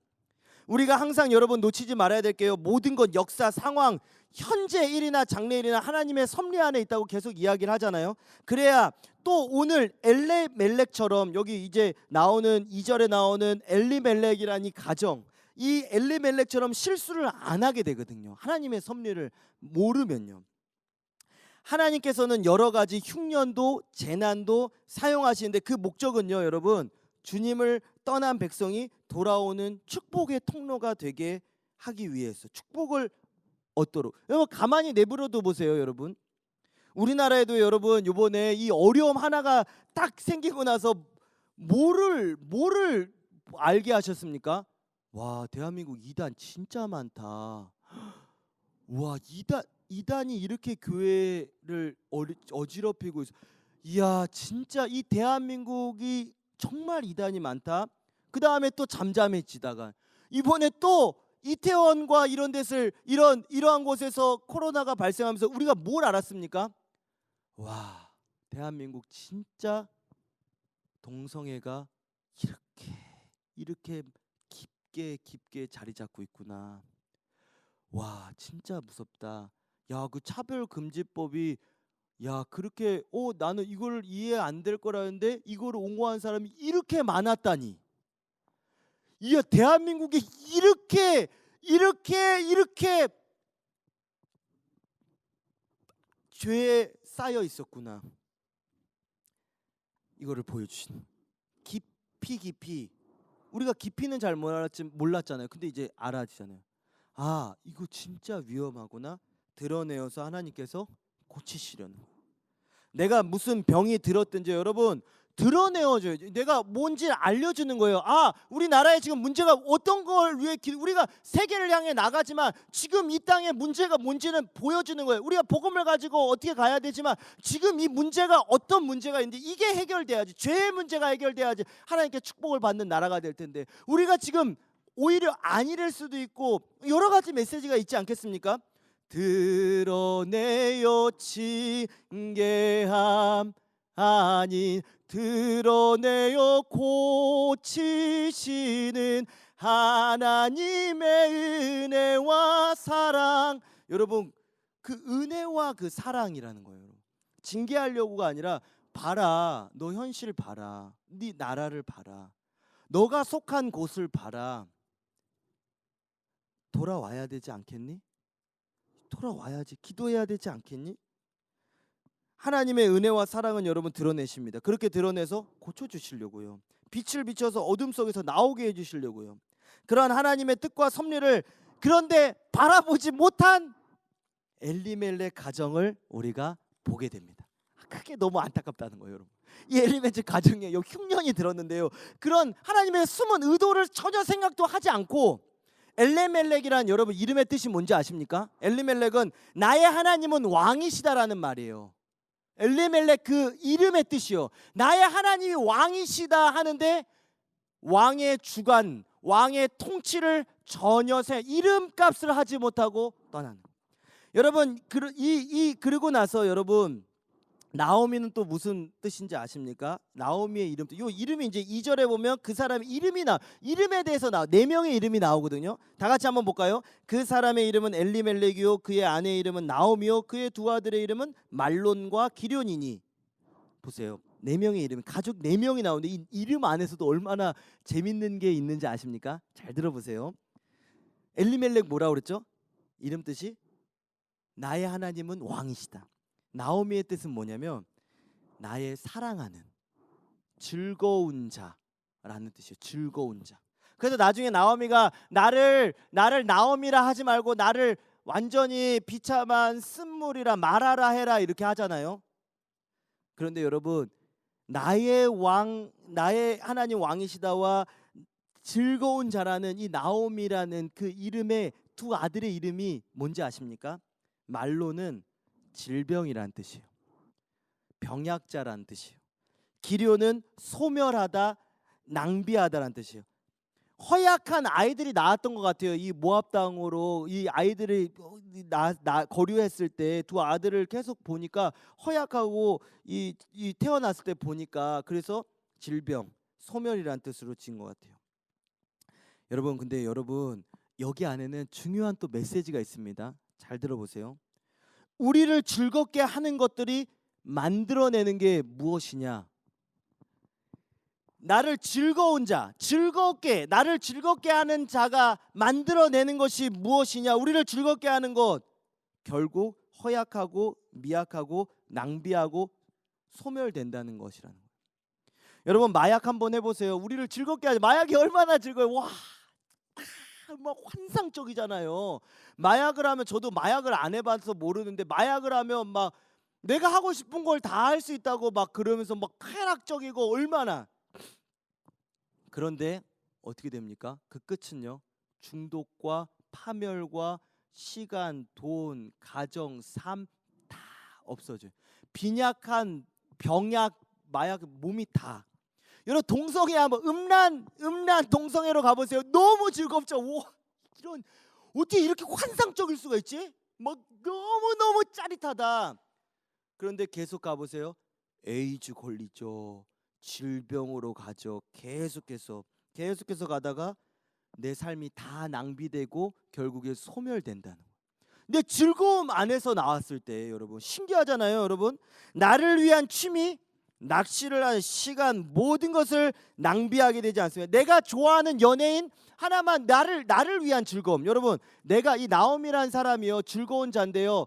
우리가 항상 여러분 놓치지 말아야 될 게요. 모든 것 역사 상황 현재 일이나 장래일이나 하나님의 섭리 안에 있다고 계속 이야기를 하잖아요. 그래야 또 오늘 엘리멜렉처럼 여기 이제 나오는 2절에 나오는 엘리멜렉이라는 이 가정 이 엘리멜렉처럼 실수를 안 하게 되거든요. 하나님의 섭리를 모르면요. 하나님께서는 여러 가지 흉년도 재난도 사용하시는데 그 목적은요. 여러분 주님을 떠난 백성이 돌아오는 축복의 통로가 되게 하기 위해서 축복을 얻도록. 여러분 가만히 내버려둬 보세요. 여러분 우리나라에도 여러분 이번에 이 어려움 하나가 딱 생기고 나서 뭐를 알게 하셨습니까? 와 대한민국 이단 진짜 많다. 와 이단이 이렇게 교회를 어지럽히고 있어. 이야 진짜 이 대한민국이 정말 이단이 많다. 그 다음에 또 잠잠해지다가 이번에 또 이태원과 이런 데서 이러한 곳에서 코로나가 발생하면서 우리가 뭘 알았습니까? 와, 대한민국 진짜 동성애가 이렇게 깊게 자리 잡고 있구나. 와, 진짜 무섭다. 야, 그 차별금지법이 그렇게 나는 이걸 이해 안 될 거라는데 이거를 옹호한 사람이 이렇게 많았다니. 이야, 대한민국에 이렇게 죄에 쌓여 있었구나. 이거를 보여주신 깊이 우리가 깊이는 잘 몰랐잖아요. 근데 이제 알아지잖아요. 아, 이거 진짜 위험하구나. 드러내어서 하나님께서 고치시려는 거예요. 내가 무슨 병이 들었든지 여러분 드러내어줘요. 내가 뭔지 알려주는 거예요. 아, 우리나라에 지금 문제가 어떤 걸 위해 우리가 세계를 향해 나가지만 지금 이 땅에 문제가 뭔지는 보여주는 거예요. 우리가 복음을 가지고 어떻게 가야 되지만 지금 이 문제가 어떤 문제가 있는데 이게 해결돼야지. 죄의 문제가 해결돼야지 하나님께 축복을 받는 나라가 될 텐데 우리가 지금 오히려 안 이럴 수도 있고 여러 가지 메시지가 있지 않겠습니까? 드러내어 징계함 아닌 드러내어 고치시는 하나님의 은혜와 사랑. 여러분, 그 은혜와 그 사랑이라는 거예요. 징계하려고가 아니라 봐라, 너 현실 봐라, 네 나라를 봐라, 너가 속한 곳을 봐라. 돌아와야 되지 않겠니? 돌아와야지. 기도해야 되지 않겠니? 하나님의 은혜와 사랑은 여러분 드러내십니다. 그렇게 드러내서 고쳐주시려고요. 빛을 비춰서 어둠 속에서 나오게 해주시려고요. 그러한 하나님의 뜻과 섭리를 그런데 바라보지 못한 엘리멜렉 가정을 우리가 보게 됩니다. 그게 너무 안타깝다는 거예요, 여러분. 이 엘리멜렉 가정에 흉년이 들었는데요. 그런 하나님의 숨은 의도를 전혀 생각도 하지 않고 엘리멜렉이란 여러분 이름의 뜻이 뭔지 아십니까? 엘리멜렉은 나의 하나님은 왕이시다라는 말이에요. 엘리멜렉 그 이름의 뜻이요. 나의 하나님이 왕이시다 하는데 왕의 주관, 왕의 통치를 전혀 이름값을 하지 못하고 떠나는. 여러분 그리고 나서 여러분 나오미는 또 무슨 뜻인지 아십니까? 나오미의 이름. 이 이름이 이제 2절에 보면 그 사람의 이름에 대해서 네 명의 이름이 나오거든요. 다 같이 한번 볼까요? 그 사람의 이름은 엘리멜렉이요 그의 아내의 이름은 나오미요 그의 두 아들의 이름은 말론과 기련이니. 보세요. 네 명의 이름, 가족 네 명이 나오는데 이 이름 안에서도 얼마나 재밌는 게 있는지 아십니까? 잘 들어보세요. 엘리멜렉 뭐라고 그랬죠? 이름 뜻이 나의 하나님은 왕이시다. 나오미의 뜻은 뭐냐면 나의 사랑하는 즐거운 자라는 뜻이에요. 즐거운 자. 그래서 나중에 나오미가 나를 나오미라 하지 말고 나를 완전히 비참한 쓴물이라 말하라 해라 이렇게 하잖아요. 그런데 여러분 나의 하나님 왕이시다와 즐거운 자라는 이 나오미라는 그 이름의 두 아들의 이름이 뭔지 아십니까? 말로는 질병이란 뜻이에요. 병약자란 뜻이에요. 기료는 소멸하다, 낭비하다란 뜻이에요. 허약한 아이들이 낳았던 것 같아요. 이 모압 땅으로 이 아이들이 거류했을 때 두 아들을 계속 보니까 허약하고 이 태어났을 때 보니까 그래서 질병, 소멸이란 뜻으로 지은 것 같아요. 여러분 근데 여러분 여기 안에는 중요한 또 메시지가 있습니다. 잘 들어보세요. 우리를 즐겁게 하는 것들이 만들어내는 게 무엇이냐? 나를 즐겁게 하는 자가 만들어내는 것이 무엇이냐? 우리를 즐겁게 하는 것 결국 허약하고 미약하고 낭비하고 소멸된다는 것이라는 거예요. 여러분 마약 한번 해보세요. 우리를 즐겁게 하지. 마약이 얼마나 즐거워요. 와, 막 환상적이잖아요. 마약을 하면 저도 마약을 안 해봐서 모르는데 마약을 하면 막 내가 하고 싶은 걸 다 할 수 있다고 막 그러면서 막 쾌락적이고 얼마나. 그런데 어떻게 됩니까? 그 끝은요. 중독과 파멸과 시간, 돈, 가정, 삶 다 없어져요. 빈약한 병약, 마약 몸이 다. 여러분 동성애 한번 음란 동성애로 가보세요. 너무 즐겁죠. 와, 이런 어떻게 이렇게 환상적일 수가 있지? 막 너무 짜릿하다. 그런데 계속 가보세요. 에이즈 걸리죠. 질병으로 가죠. 계속해서 가다가 내 삶이 다 낭비되고 결국에 소멸된다는 거예요. 근데 즐거움 안에서 나왔을 때 여러분 신기하잖아요. 여러분 나를 위한 취미, 낚시를 하는 시간, 모든 것을 낭비하게 되지 않습니다. 내가 좋아하는 연예인 하나만, 나를 위한 즐거움. 여러분 내가 이 나옴이라는 사람이요 즐거운 자인데요,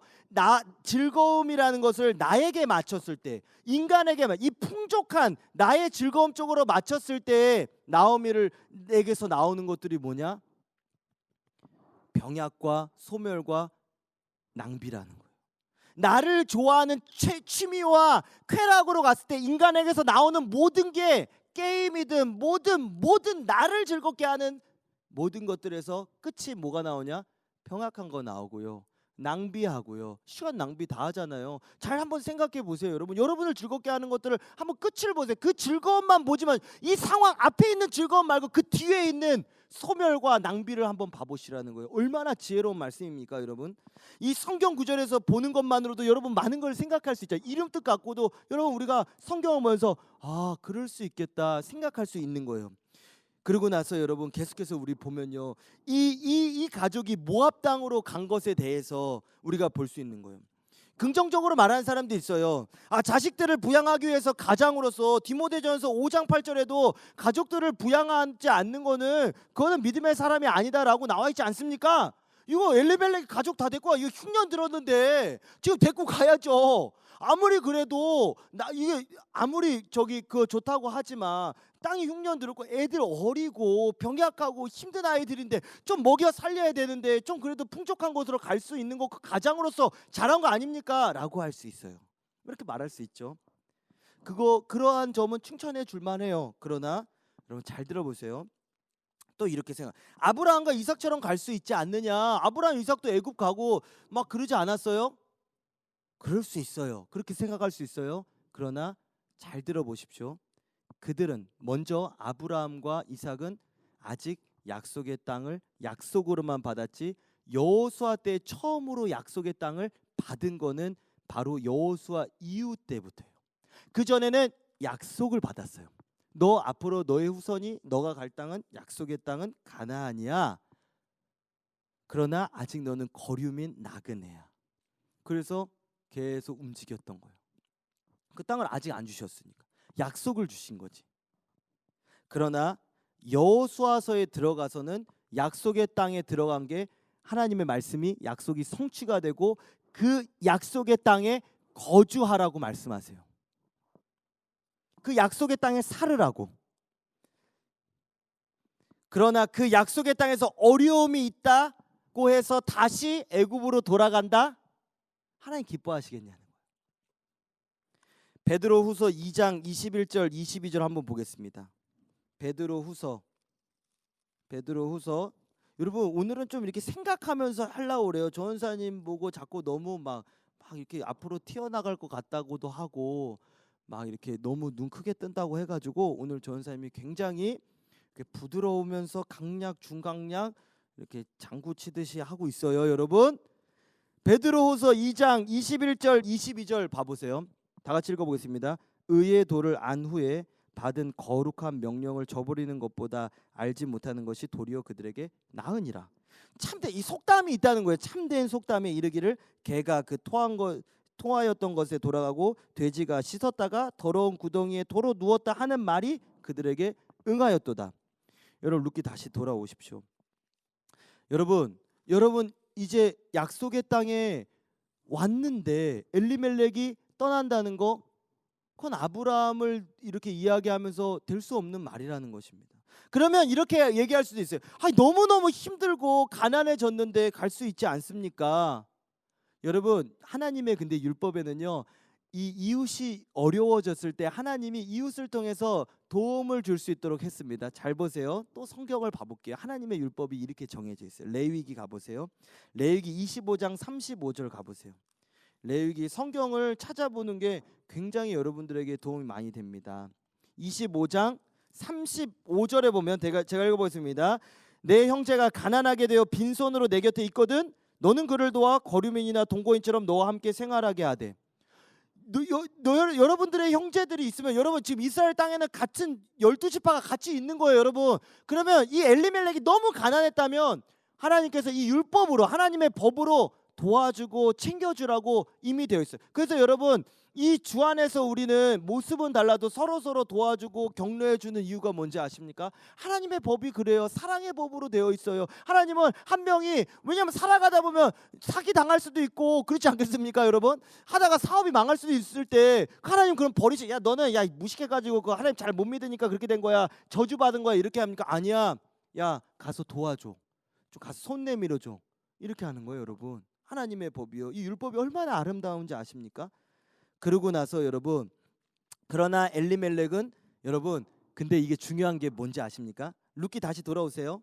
즐거움이라는 것을 나에게 맞췄을 때, 인간에게만 이 풍족한 나의 즐거움 쪽으로 맞췄을 때 나오미에게서 나오는 것들이 뭐냐? 병약과 소멸과 낭비라는 거예요. 나를 좋아하는 취미와 쾌락으로 갔을 때 인간에게서 나오는 모든 게 게임이든 모든 나를 즐겁게 하는 모든 것들에서 끝이 뭐가 나오냐? 병약한 거 나오고요, 낭비하고요, 시간 낭비 다 하잖아요. 잘 한번 생각해 보세요. 여러분을 즐겁게 하는 것들을 한번 끝을 보세요. 그 즐거움만 보지만 이 상황 앞에 있는 즐거움 말고 그 뒤에 있는 소멸과 낭비를 한번 봐보시라는 거예요. 얼마나 지혜로운 말씀입니까 여러분? 이 성경 구절에서 보는 것만으로도 여러분 많은 걸 생각할 수 있죠. 이름 뜻 갖고도 여러분 우리가 성경을 보면서 그럴 수 있겠다 생각할 수 있는 거예요. 그러고 나서 여러분 계속해서 우리 보면요, 이 가족이 모압 땅으로 간 것에 대해서 우리가 볼 수 있는 거예요. 긍정적으로 말하는 사람도 있어요. 자식들을 부양하기 위해서 가장으로서 디모데전서 5장 8절에도 가족들을 부양하지 않는 그거는 믿음의 사람이 아니다라고 나와 있지 않습니까? 이거 엘리멜렉 가족 다 데리고 이거 흉년 들었는데 지금 데리고 가야죠. 아무리 그래도 이게 아무리 그거 좋다고 하지만 땅이 흉년 들었고 애들 어리고 병약하고 힘든 아이들인데 좀 먹여 살려야 되는데 좀 그래도 풍족한 곳으로 갈 수 있는 거 그 가장으로서 잘한 거 아닙니까? 라고 할 수 있어요. 이렇게 말할 수 있죠. 그러한 점은 칭찬해 줄 만해요. 그러나 여러분 잘 들어보세요. 또 이렇게 생각, 아브라함과 이삭처럼 갈 수 있지 않느냐? 아브라함 이삭도 애굽 가고 막 그러지 않았어요? 그럴 수 있어요. 그렇게 생각할 수 있어요. 그러나 잘 들어보십시오. 그들은 먼저 아브라함과 이삭은 아직 약속의 땅을 약속으로만 받았지 여호수아 때 처음으로 약속의 땅을 받은 거는 바로 여호수아 이후 때부터예요. 그 전에는 약속을 받았어요. 너 앞으로 너의 후손이 너가 갈 땅은 약속의 땅은 가나안이야. 그러나 아직 너는 거류민 나그네야. 그래서 계속 움직였던 거예요. 그 땅을 아직 안 주셨으니까 약속을 주신 거지. 그러나 여호수아서에 들어가서는 약속의 땅에 들어간 게 하나님의 말씀이 약속이 성취가 되고 그 약속의 땅에 거주하라고 말씀하세요. 그 약속의 땅에 살으라고. 그러나 그 약속의 땅에서 어려움이 있다고 해서 다시 애굽으로 돌아간다? 하나님 기뻐하시겠냐는 거예요. 베드로후서 2장 21절 22절 한번 보겠습니다. 베드로후서 여러분 오늘은 좀 이렇게 생각하면서 하려고 그래요. 전사님 보고 자꾸 너무 막 이렇게 앞으로 튀어나갈 것 같다고도 하고 막 이렇게 너무 눈 크게 뜬다고 해가지고 오늘 전사님이 굉장히 부드러우면서 강약 중강약 이렇게 장구 치듯이 하고 있어요. 여러분 베드로후서 2장 21절 22절 봐보세요. 다 같이 읽어보겠습니다. 의의 도를 안 후에 받은 거룩한 명령을 저버리는 것보다 알지 못하는 것이 도리어 그들에게 나으니라. 참된 이 속담이 있다는 거예요. 참된 속담에 이르기를 개가 그 토하였던 것에 돌아가고 돼지가 씻었다가 더러운 구덩이에 도로 누웠다 하는 말이 그들에게 응하였도다. 여러분 룻기 다시 돌아오십시오. 여러분 이제 약속의 땅에 왔는데 엘리멜렉이 떠난다는 거, 그건 아브라함을 이렇게 이야기하면서 될 수 없는 말이라는 것입니다. 그러면 이렇게 얘기할 수도 있어요. 너무너무 힘들고 가난해졌는데 갈 수 있지 않습니까? 여러분 하나님의 근데 율법에는요, 이 이웃이 어려워졌을 때 하나님이 이웃을 통해서 도움을 줄 수 있도록 했습니다. 잘 보세요. 또 성경을 봐볼게요. 하나님의 율법이 이렇게 정해져 있어요. 레위기 가보세요. 레위기 25장 35절 가보세요. 레위기 성경을 찾아보는 게 굉장히 여러분들에게 도움이 많이 됩니다. 25장 35절에 보면 제가 읽어보겠습니다. 내 형제가 가난하게 되어 빈손으로 내 곁에 있거든 너는 그를 도와 거류민이나 동거인처럼 너와 함께 생활하게 하되. 여러분들의 형제들이 있으면 여러분 지금 이스라엘 땅에는 같은 12지파가 같이 있는 거예요, 여러분. 그러면 이 엘리멜렉이 너무 가난했다면 하나님께서 이 율법으로 하나님의 법으로 도와주고 챙겨주라고 이미 되어 있어요. 그래서 여러분 이 주 안에서 우리는 모습은 달라도 서로 도와주고 격려해 주는 이유가 뭔지 아십니까? 하나님의 법이 그래요. 사랑의 법으로 되어 있어요. 하나님은 한 명이 왜냐하면 살아가다 보면 사기 당할 수도 있고 그렇지 않겠습니까, 여러분? 하다가 사업이 망할 수도 있을 때 하나님 그럼 버리시. 야 너는 야 무식해가지고 그 하나님 잘 못 믿으니까 그렇게 된 거야. 저주 받은 거야 이렇게 합니까? 아니야. 야 가서 도와줘. 좀 가서 손 내밀어 줘. 이렇게 하는 거예요, 여러분. 하나님의 법이요. 이 율법이 얼마나 아름다운지 아십니까? 그러고 나서 여러분 그러나 엘리멜렉은 여러분 근데 이게 중요한 게 뭔지 아십니까? 룻기 다시 돌아오세요.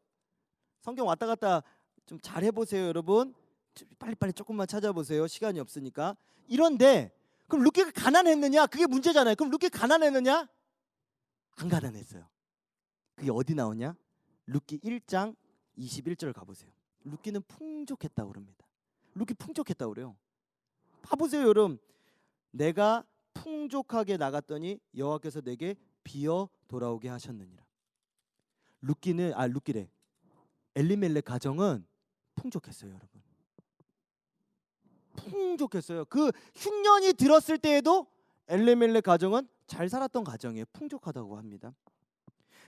성경 왔다 갔다 좀 잘 해보세요, 여러분. 빨리빨리 조금만 찾아보세요. 시간이 없으니까. 이런데 그럼 룻기가 가난했느냐? 그게 문제잖아요. 그럼 룻기 가난했느냐? 안 가난했어요. 그게 어디 나오냐? 룻기 1장 21절 가보세요. 룻기는 풍족했다고 그럽니다. 룻기 풍족했다고 그래요. 봐보세요, 여러분. 내가 풍족하게 나갔더니 여호와께서 내게 비어 돌아오게 하셨느니라. 룻기래. 엘리멜렉 가정은 풍족했어요, 여러분. 풍족했어요. 그 흉년이 들었을 때에도 엘리멜렉 가정은 잘 살았던 가정이에요. 풍족하다고 합니다.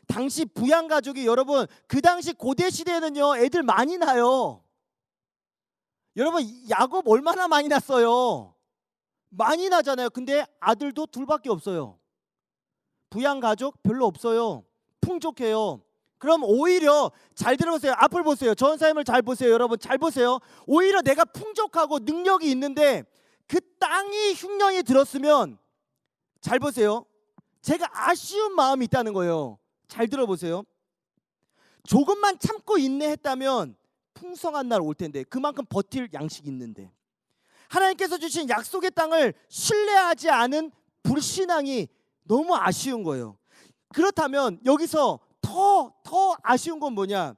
당시 부양 가족이 여러분 그 당시 고대 시대에는요 애들 많이 낳아요. 여러분 야곱 얼마나 많이 낳았어요. 많이 나잖아요. 근데 아들도 둘밖에 없어요. 부양 가족 별로 없어요. 풍족해요. 그럼 오히려 잘 들어보세요. 앞을 보세요. 전사님을 잘 보세요. 여러분 잘 보세요. 오히려 내가 풍족하고 능력이 있는데 그 땅이 흉년이 들었으면 잘 보세요. 제가 아쉬운 마음이 있다는 거예요. 잘 들어보세요. 조금만 참고 인내했다면 풍성한 날 올 텐데 그만큼 버틸 양식이 있는데 하나님께서 주신 약속의 땅을 신뢰하지 않은 불신앙이 너무 아쉬운 거예요. 그렇다면 여기서 더 아쉬운 건 뭐냐?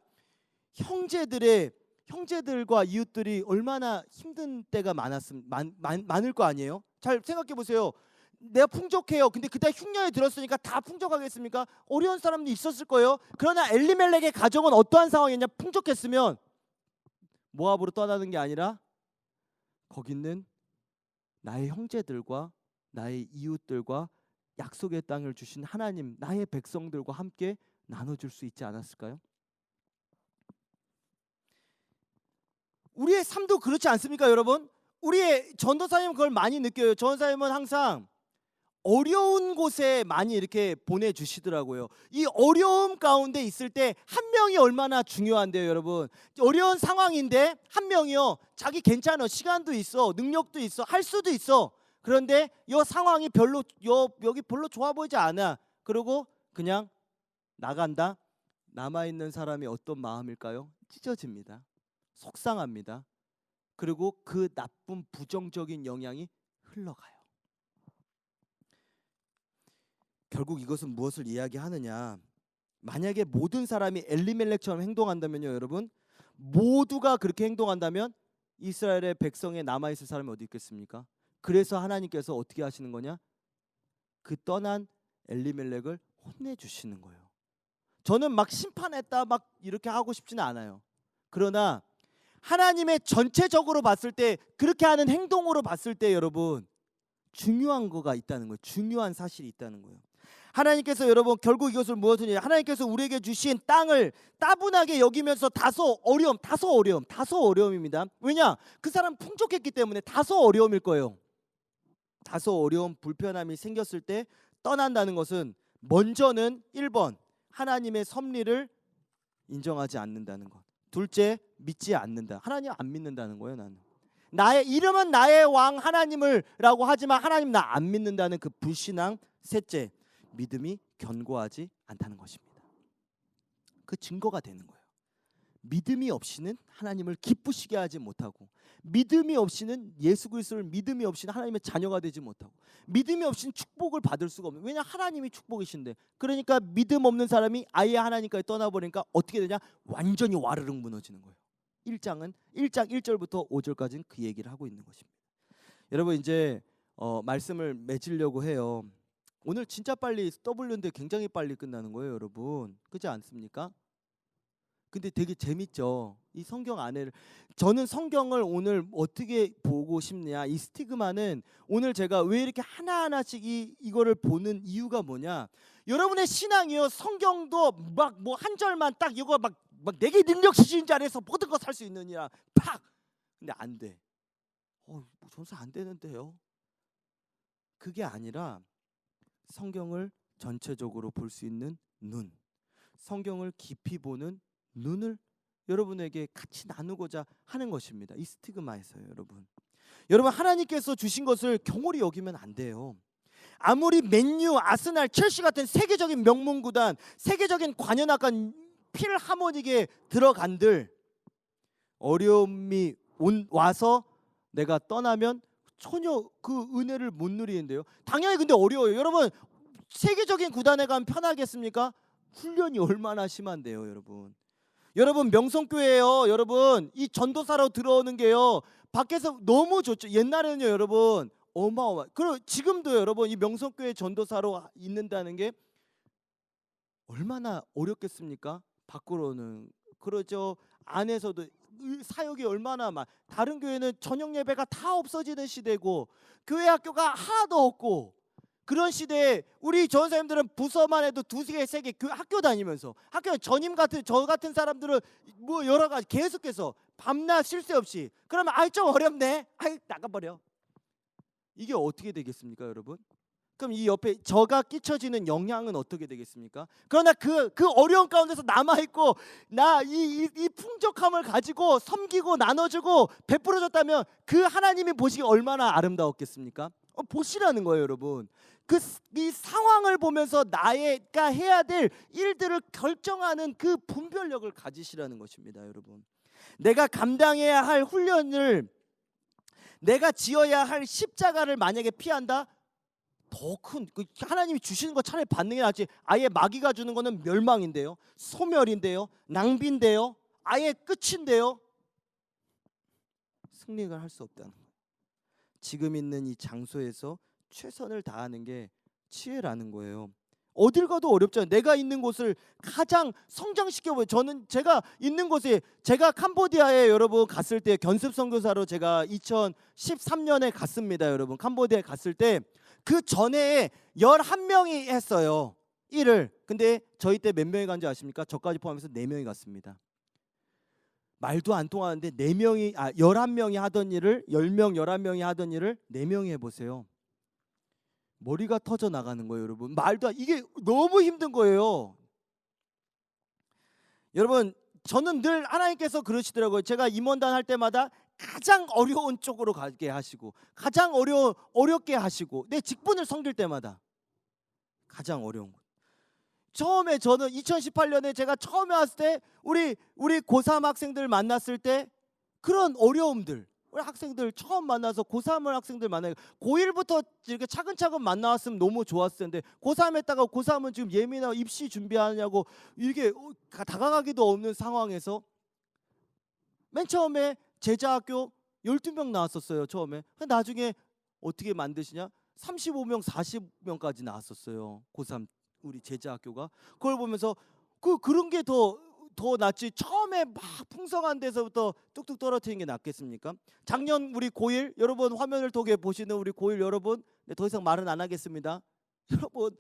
형제들과 이웃들이 얼마나 힘든 때가 많을 거 아니에요? 잘 생각해 보세요. 내가 풍족해요. 근데 그때 흉년이 들었으니까 다 풍족하겠습니까? 어려운 사람도 있었을 거예요. 그러나 엘리멜렉의 가정은 어떠한 상황이었냐? 풍족했으면 모압으로 떠나는 게 아니라 거기 있는 나의 형제들과 나의 이웃들과 약속의 땅을 주신 하나님, 나의 백성들과 함께 나눠줄 수 있지 않았을까요? 우리의 삶도 그렇지 않습니까, 여러분? 우리의 전도사님 그걸 많이 느껴요. 전도사님은 항상 어려운 곳에 많이 이렇게 보내주시더라고요. 이 어려움 가운데 있을 때 한 명이 얼마나 중요한데요, 여러분. 어려운 상황인데 한 명이요. 자기 괜찮아. 시간도 있어. 능력도 있어. 할 수도 있어. 그런데 이 상황이 여기 별로 좋아 보이지 않아. 그리고 그냥 나간다. 남아있는 사람이 어떤 마음일까요? 찢어집니다. 속상합니다. 그리고 그 나쁜 부정적인 영향이 흘러가요. 결국 이것은 무엇을 이야기하느냐? 만약에 모든 사람이 엘리멜렉처럼 행동한다면요, 여러분, 모두가 그렇게 행동한다면 이스라엘의 백성에 남아있을 사람이 어디 있겠습니까? 그래서 하나님께서 어떻게 하시는 거냐? 그 떠난 엘리멜렉을 혼내주시는 거예요. 저는 막 심판했다 막 이렇게 하고 싶지는 않아요. 그러나 하나님의 전체적으로 봤을 때 그렇게 하는 행동으로 봤을 때 여러분 중요한 거가 있다는 거예요. 중요한 사실이 있다는 거예요. 하나님께서 여러분 결국 이것을 무엇이냐? 하나님께서 우리에게 주신 땅을 따분하게 여기면서 다소 어려움입니다. 왜냐? 그 사람 풍족했기 때문에 다소 어려움일 거예요. 다소 어려움, 불편함이 생겼을 때 떠난다는 것은 먼저는 1번 하나님의 섭리를 인정하지 않는다는 것. 둘째, 믿지 않는다. 하나님 안 믿는다는 거예요. 나는 나의 이름은 나의 왕 하나님을라고 하지만 하나님 나 안 믿는다는 그 불신앙. 셋째, 믿음이 견고하지 않다는 것입니다. 그 증거가 되는 거예요. 믿음이 없이는 하나님을 기쁘시게 하지 못하고, 믿음이 없이는 예수 그리스도를 믿음이 없이는 하나님의 자녀가 되지 못하고, 믿음이 없이는 축복을 받을 수가 없는. 왜냐? 하나님이 축복이신데. 그러니까 믿음 없는 사람이 아예 하나님까지 떠나버리니까 어떻게 되냐? 완전히 와르륵 무너지는 거예요. 1장 1절부터 5절까지는 그 얘기를 하고 있는 것입니다. 여러분 이제 말씀을 맺으려고 해요. 오늘 진짜 빨리 W인데 굉장히 빨리 끝나는 거예요, 여러분. 그렇지 않습니까? 근데 되게 재밌죠. 이 성경 안에를 저는 성경을 오늘 어떻게 보고 싶냐. 이 스티그마는 오늘 제가 왜 이렇게 하나하나씩 이거를 보는 이유가 뭐냐. 여러분의 신앙이요. 성경도 막 뭐 한 절만 딱 이거 막 내게 능력 주신 자 안에서 모든 거 살 수 있느냐. 팍. 근데 안 돼. 뭐 전사 안 되는데요. 그게 아니라 성경을 전체적으로 볼 수 있는 눈. 성경을 깊이 보는 눈을 여러분에게 같이 나누고자 하는 것입니다. 이 스티그마에서요, 여러분. 여러분 하나님께서 주신 것을 경홀히 여기면 안 돼요. 아무리 맨유, 아스날, 첼시 같은 세계적인 명문 구단, 세계적인 관현악관 필하모닉에 들어간들 어려움이 와서 내가 떠나면 전혀 그 은혜를 못 누리는데요. 당연히 근데 어려워요. 여러분 세계적인 구단에 가면 편하겠습니까? 훈련이 얼마나 심한데요, 여러분. 여러분 명성교회요. 여러분 이 전도사로 들어오는 게요. 밖에서 너무 좋죠. 옛날에는요, 여러분 어마어마. 그리고 지금도 여러분 이 명성교회 전도사로 있는다는 게 얼마나 어렵겠습니까? 밖으로는 그러죠. 안에서도 사역이 얼마나 다른 교회는 저녁 예배가 다 없어지는 시대고 교회 학교가 하나도 없고 그런 시대에 우리 전사님들은 부서만 해도 두세 개, 세 개 학교 다니면서 학교 전임 같은 저 같은 사람들은 뭐 여러 가지 계속해서 밤낮 쉴 새 없이 그러면 좀 어렵네. 나가버려. 이게 어떻게 되겠습니까, 여러분? 그럼 이 옆에 저가 끼쳐지는 영향은 어떻게 되겠습니까? 그러나 그 어려운 가운데서 남아있고 나 이 풍족함을 가지고 섬기고 나눠주고 베풀어줬다면 그 하나님이 보시기 얼마나 아름다웠겠습니까? 보시라는 거예요, 여러분. 이 상황을 보면서 나가 해야 될 일들을 결정하는 그 분별력을 가지시라는 것입니다, 여러분. 내가 감당해야 할 훈련을 내가 지어야 할 십자가를 만약에 피한다? 더 큰 하나님이 주시는 거 차라리 받는 게 낫지. 아예 마귀가 주는 거는 멸망인데요, 소멸인데요, 낭비인데요, 아예 끝인데요. 승리를 할 수 없다는 거예요. 지금 있는 이 장소에서 최선을 다하는 게 지혜라는 거예요. 어딜 가도 어렵잖아요. 내가 있는 곳을 가장 성장시켜보요. 저는 제가 있는 곳에 제가 캄보디아에 여러분 갔을 때 견습 선교사로 제가 2013년에 갔습니다. 여러분 캄보디아에 갔을 때 그 전에 11명이 했어요, 일을. 근데 저희 때 몇 명이 간지 아십니까? 저까지 포함해서 4명이 갔습니다. 말도 안 통하는데 11명이 하던 일을 10명, 11명이 하던 일을 4명이 해보세요. 머리가 터져 나가는 거예요, 여러분. 이게 너무 힘든 거예요. 여러분 저는 늘 하나님께서 그러시더라고요. 제가 임원단 할 때마다 가장 어려운 쪽으로 가게 하시고 가장 어렵게 하시고 내 직분을 섬길 때마다 가장 어려운 것. 처음에 저는 2018년에 제가 처음에 왔을 때 우리 고3 학생들 만났을 때 그런 어려움들, 우리 학생들 처음 만나서 고3을 학생들 만나요. 고1부터 이렇게 차근차근 만나왔으면 너무 좋았을 텐데 고3 했다가 고3은 지금 예민하고 입시 준비하냐고 이게 다가가기도 없는 상황에서 맨 처음에 제자학교 12명 나왔었어요, 처음에. 나중에 어떻게 만드시냐? 35명, 40명까지 나왔었어요, 고3 우리 제자학교가. 그걸 보면서 그런 게 더 낫지. 처음에 막 풍성한 데서부터 뚝뚝 떨어뜨리는 게 낫겠습니까? 작년 우리 고1 여러분 화면을 통해 보시는 우리 고1 여러분, 더 이상 말은 안 하겠습니다. 여러분,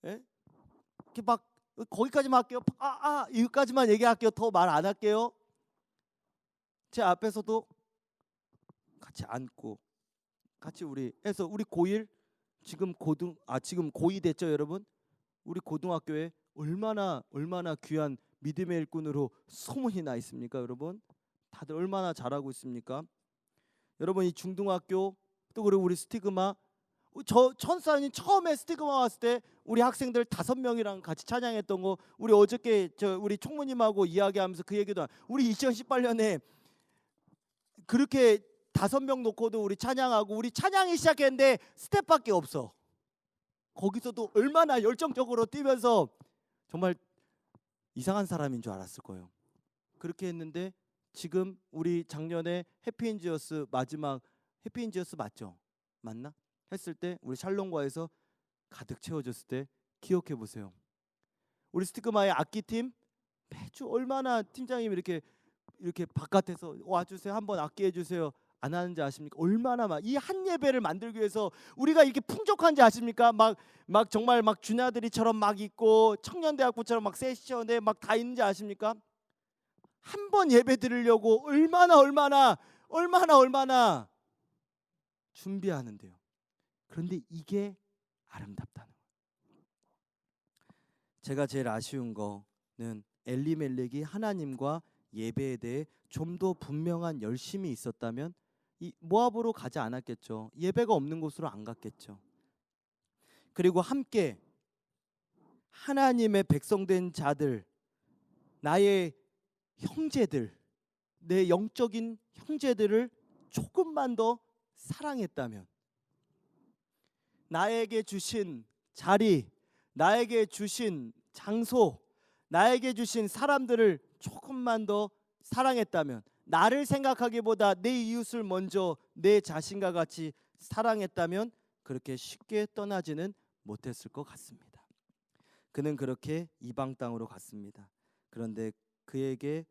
이렇게 막 거기까지만 할게요. 이거까지만 얘기할게요. 더 말 안 할게요. 제 앞에서도 같이 앉고 같이 우리 해서 우리 고1 지금 고2 됐죠, 여러분? 우리 고등학교에 얼마나 귀한 믿음의 일꾼으로 소문이 나 있습니까, 여러분? 다들 얼마나 잘하고 있습니까? 여러분 이 중등학교 또 그리고 우리 스티그마, 천사님 처음에 스티그마 왔을 때 우리 학생들 5명이랑 같이 찬양했던 거 우리 어저께 우리 총무님하고 이야기하면서 그 얘기도 우리 2018년에 그렇게 5명 놓고도 우리 찬양하고 우리 찬양이 시작했는데 스텝밖에 없어. 거기서도 얼마나 열정적으로 뛰면서 정말 이상한 사람인 줄 알았을 거예요. 그렇게 했는데 지금 우리 작년에 해피인지어스 마지막 해피인지어스 맞죠? 맞나? 했을 때 우리 샬롬과에서 가득 채워졌을 때 기억해 보세요. 우리 스티그마의 악기팀 매주 얼마나 팀장님이 이렇게 바깥에서 와주세요, 한번 악기 해주세요 안 하는지 아십니까? 얼마나 막 이 한 예배를 만들기 위해서 우리가 이렇게 풍족한지 아십니까? 막 정말 막 주냐들이처럼 막 있고 청년대학부처럼 막 세션에 막 다 있는지 아십니까? 한 번 예배 드리려고 얼마나 준비하는데요. 그런데 이게 아름답다는 거예요. 제가 제일 아쉬운 거는 엘리멜렉이 하나님과 예배에 대해 좀 더 분명한 열심이 있었다면 이 모압으로 가지 않았겠죠. 예배가 없는 곳으로 안 갔겠죠. 그리고 함께 하나님의 백성된 자들, 나의 형제들, 내 영적인 형제들을 조금만 더 사랑했다면, 나에게 주신 자리, 나에게 주신 장소, 나에게 주신 사람들을 조금만 더 사랑했다면, 나를 생각하기보다 내 이웃을 먼저 내 자신과 같이 사랑했다면 그렇게 쉽게 떠나지는 못했을 것 같습니다. 그는 그렇게 이방 땅으로 갔습니다. 그런데 그에게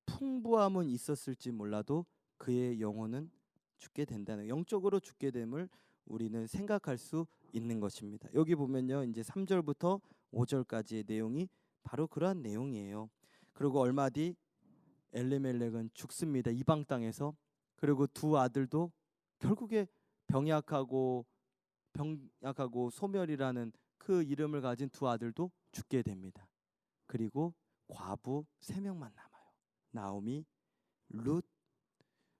풍부함은 있었을지 몰라도 그의 영혼은 죽게 된다는, 영적으로 죽게 됨을 우리는 생각할 수 있는 것입니다. 여기 보면요, 이제 3절부터 5절까지의 내용이 바로 그러한 내용이에요. 그리고 얼마 뒤 엘리멜렉은 죽습니다. 이방 땅에서. 그리고 두 아들도 결국에 병약하고 소멸이라는 그 이름을 가진 두 아들도 죽게 됩니다. 그리고 과부 3명만 남아요. 나오미,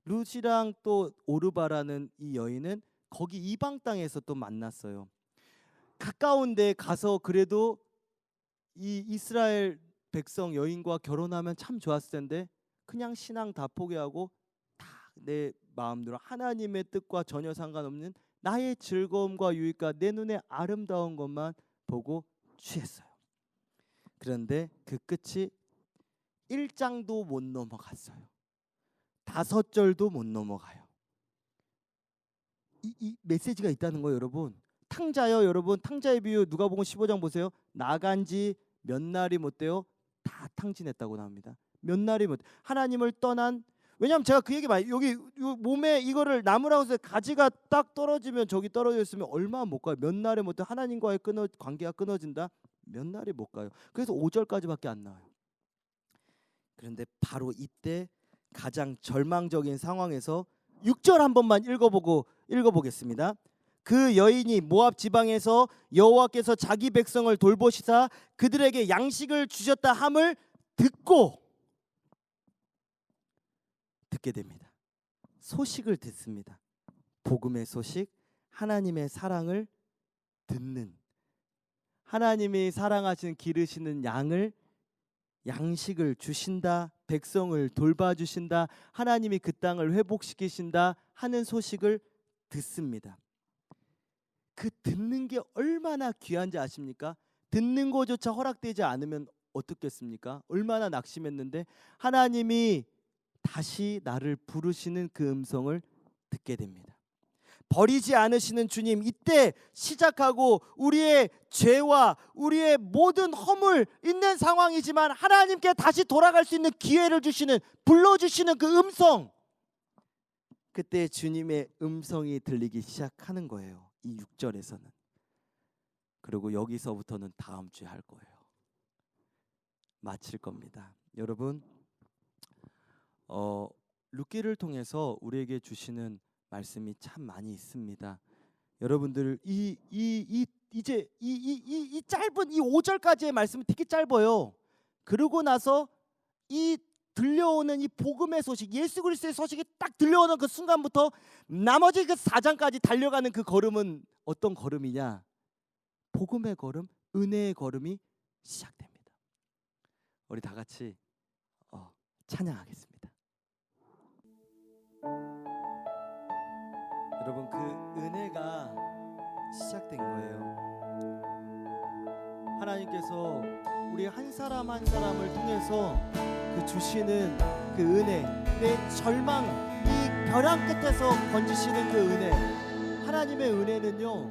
룻이랑 또 오르바라는 이 여인은 거기 이방 땅에서 또 만났어요. 가까운 데 가서 그래도 이 이스라엘 백성 여인과 결혼하면 참 좋았을 텐데 그냥 신앙 다 포기하고 다 내 마음대로 하나님의 뜻과 전혀 상관없는 나의 즐거움과 유익과 내 눈에 아름다운 것만 보고 취했어요. 그런데 그 끝이 1장도 못 넘어갔어요. 5절도 못 넘어가요. 이 메시지가 있다는 거예요, 여러분. 탕자요, 여러분. 탕자의 비유 누가복음 15장 보세요. 나간 지 몇 날이 못 돼요. 다 탕진했다고 나옵니다. 몇 날이 못. 하나님을 떠난. 왜냐하면 제가 그 얘기 많이, 여기 몸에 이거를 나무라고 해서 가지가 딱 떨어지면 저기 떨어져 있으면 얼마 못 가요. 몇 날에 못 돼. 하나님과의 관계가 끊어진다. 몇 날이 못 가요. 그래서 5절까지밖에 안 나와요. 그런데 바로 이때 가장 절망적인 상황에서 6절 한 번만 읽어보겠습니다. 그 여인이 모압 지방에서 여호와께서 자기 백성을 돌보시사 그들에게 양식을 주셨다 함을 듣게 됩니다. 소식을 듣습니다. 복음의 소식, 하나님의 사랑을 듣는, 하나님이 사랑하시는 기르시는 양식을 주신다, 백성을 돌봐주신다, 하나님이 그 땅을 회복시키신다 하는 소식을 듣습니다. 그 듣는 게 얼마나 귀한지 아십니까? 듣는 거조차 허락되지 않으면 어떻겠습니까? 얼마나 낙심했는데 하나님이 다시 나를 부르시는 그 음성을 듣게 됩니다. 버리지 않으시는 주님, 이때 시작하고 우리의 죄와 우리의 모든 허물 있는 상황이지만 하나님께 다시 돌아갈 수 있는 기회를 주시는, 불러주시는 그 음성, 그때 주님의 음성이 들리기 시작하는 거예요. 이 6절에서는. 그리고 여기서부터는 다음 주에 할 거예요. 마칠 겁니다. 여러분, 룻기를 통해서 우리에게 주시는 말씀이 참 많이 있습니다. 여러분들 이제 이 짧은 이 5절까지의 말씀은 되게 짧아요. 그러고 나서 이 들려오는 이 복음의 소식, 예수 그리스도의 소식이 딱 들려오는 그 순간부터 나머지 그 4장까지 달려가는 그 걸음은 어떤 걸음이냐? 복음의 걸음, 은혜의 걸음이 시작됩니다. 우리 다 같이 찬양하겠습니다. 여러분, 그 은혜가 시작된 거예요. 하나님께서 우리 한 사람 한 사람을 통해서 그 주시는 그 은혜, 내 절망, 이 벼랑 끝에서 건지시는 그 은혜, 하나님의 은혜는요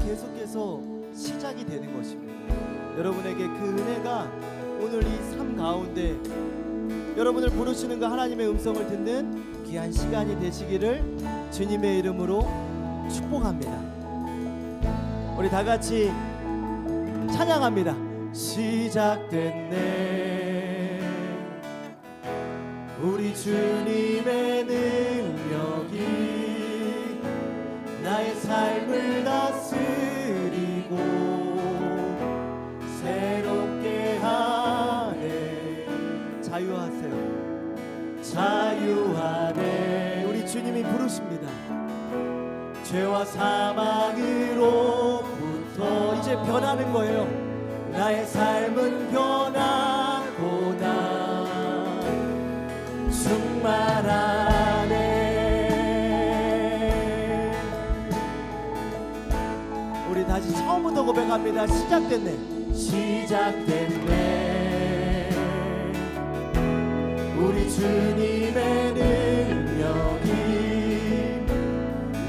계속해서 시작이 되는 것입니다. 여러분에게 그 은혜가 오늘 이 삶 가운데 여러분을 부르시는 그 하나님의 음성을 듣는 귀한 시간이 되시기를 주님의 이름으로 축복합니다. 우리 다 같이 찬양합니다. 시작됐네 우리 주님의 능력이 나의 삶을 다스리고 새롭게 하네. 자유하세요. 자유하네. 우리 주님이 부르십니다. 죄와 사망으로부터 이제 변하는 거예요. 나의 삶은 변하고나 충만하네. 우리 다시 처음부터 고백합니다. 시작됐네. 시작됐네 우리 주님의 능력이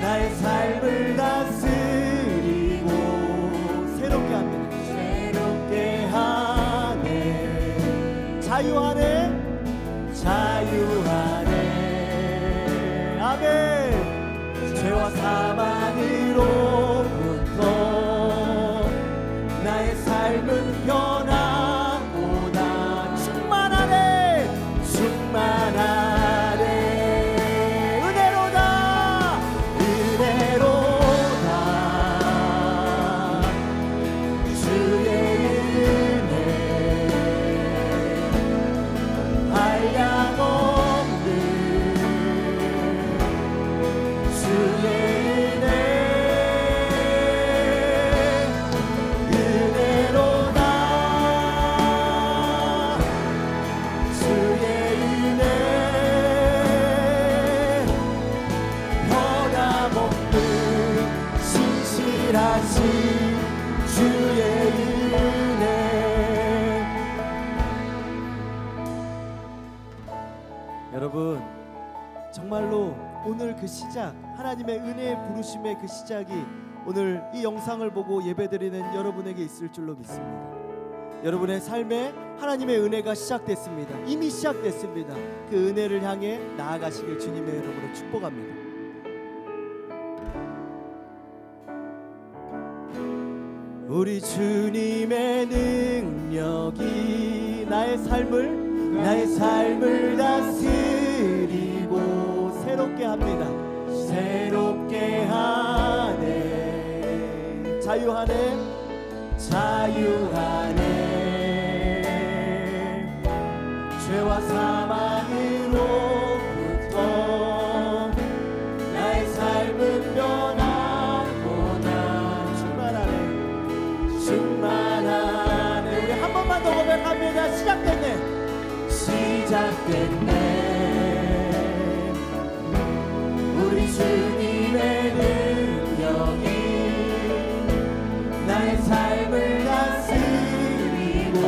나의 삶을 다스리고 새롭게 합니다. 새롭게 하네. 자유하네. 자유하네. 아멘. 죄와 사망으로부터 나의 삶은 변하고나 충만하네. 충만하네. 은혜로다. 은혜로다. 주의 은혜 한량없는 주의 은혜 은혜로다. 주의 은혜 변함없는 신실하신 주의 은혜. 여러분 정말로 오늘 그 시작 하나님의 은혜의 부르심의 그 시작이 오늘 이 영상을 보고 예배드리는 여러분에게 있을 줄로 믿습니다. 여러분의 삶에 하나님의 은혜가 시작됐습니다. 이미 시작됐습니다. 그 은혜를 향해 나아가시길 주님의 이름으로 축복합니다. 우리 주님의 능력이 나의 삶을 다스리고 새롭게 합니다. 새롭게 하네. 자유하네. 자유하네. 죄와 사망으로부터 나의 삶은 변하고나 충만하네. 충만하네. 우리 한 번만 더 고백합니다. 시작됐네. 시작됐네 우리 주님의 능력이 나의 삶을 다스리고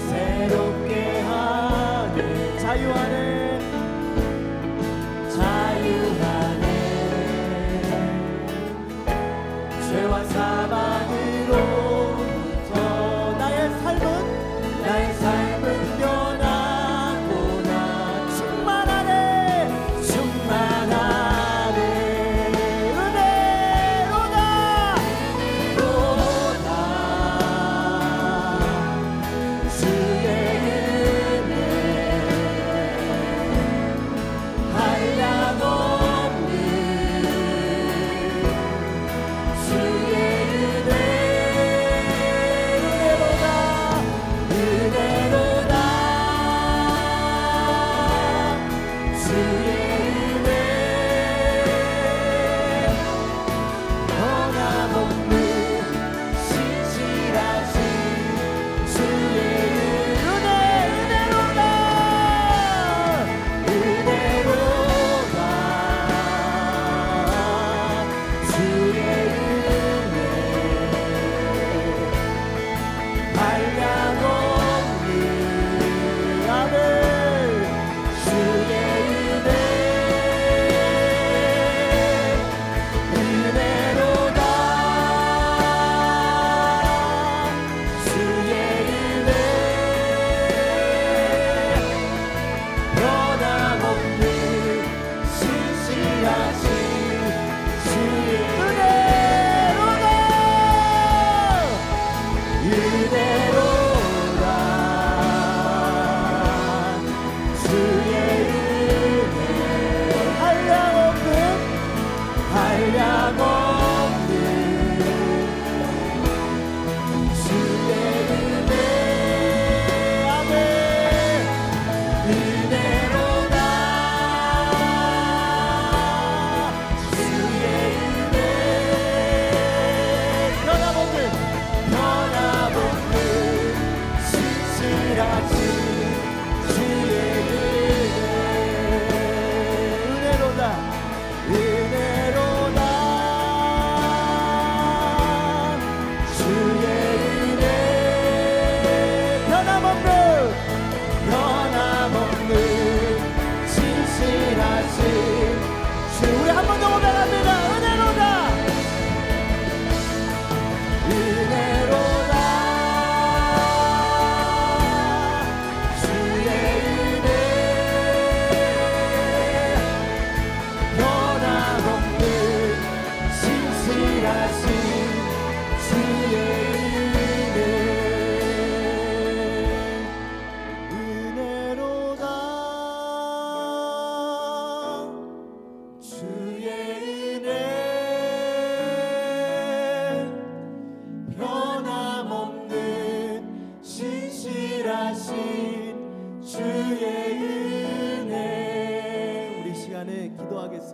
새롭게 하네. 자유하네. 자유하네. 죄와 사망으로부터 나의 삶은 변하고나 충만하네. 충만하네. 은혜로다. 로다. 주의 은혜 한량없는 주의 은혜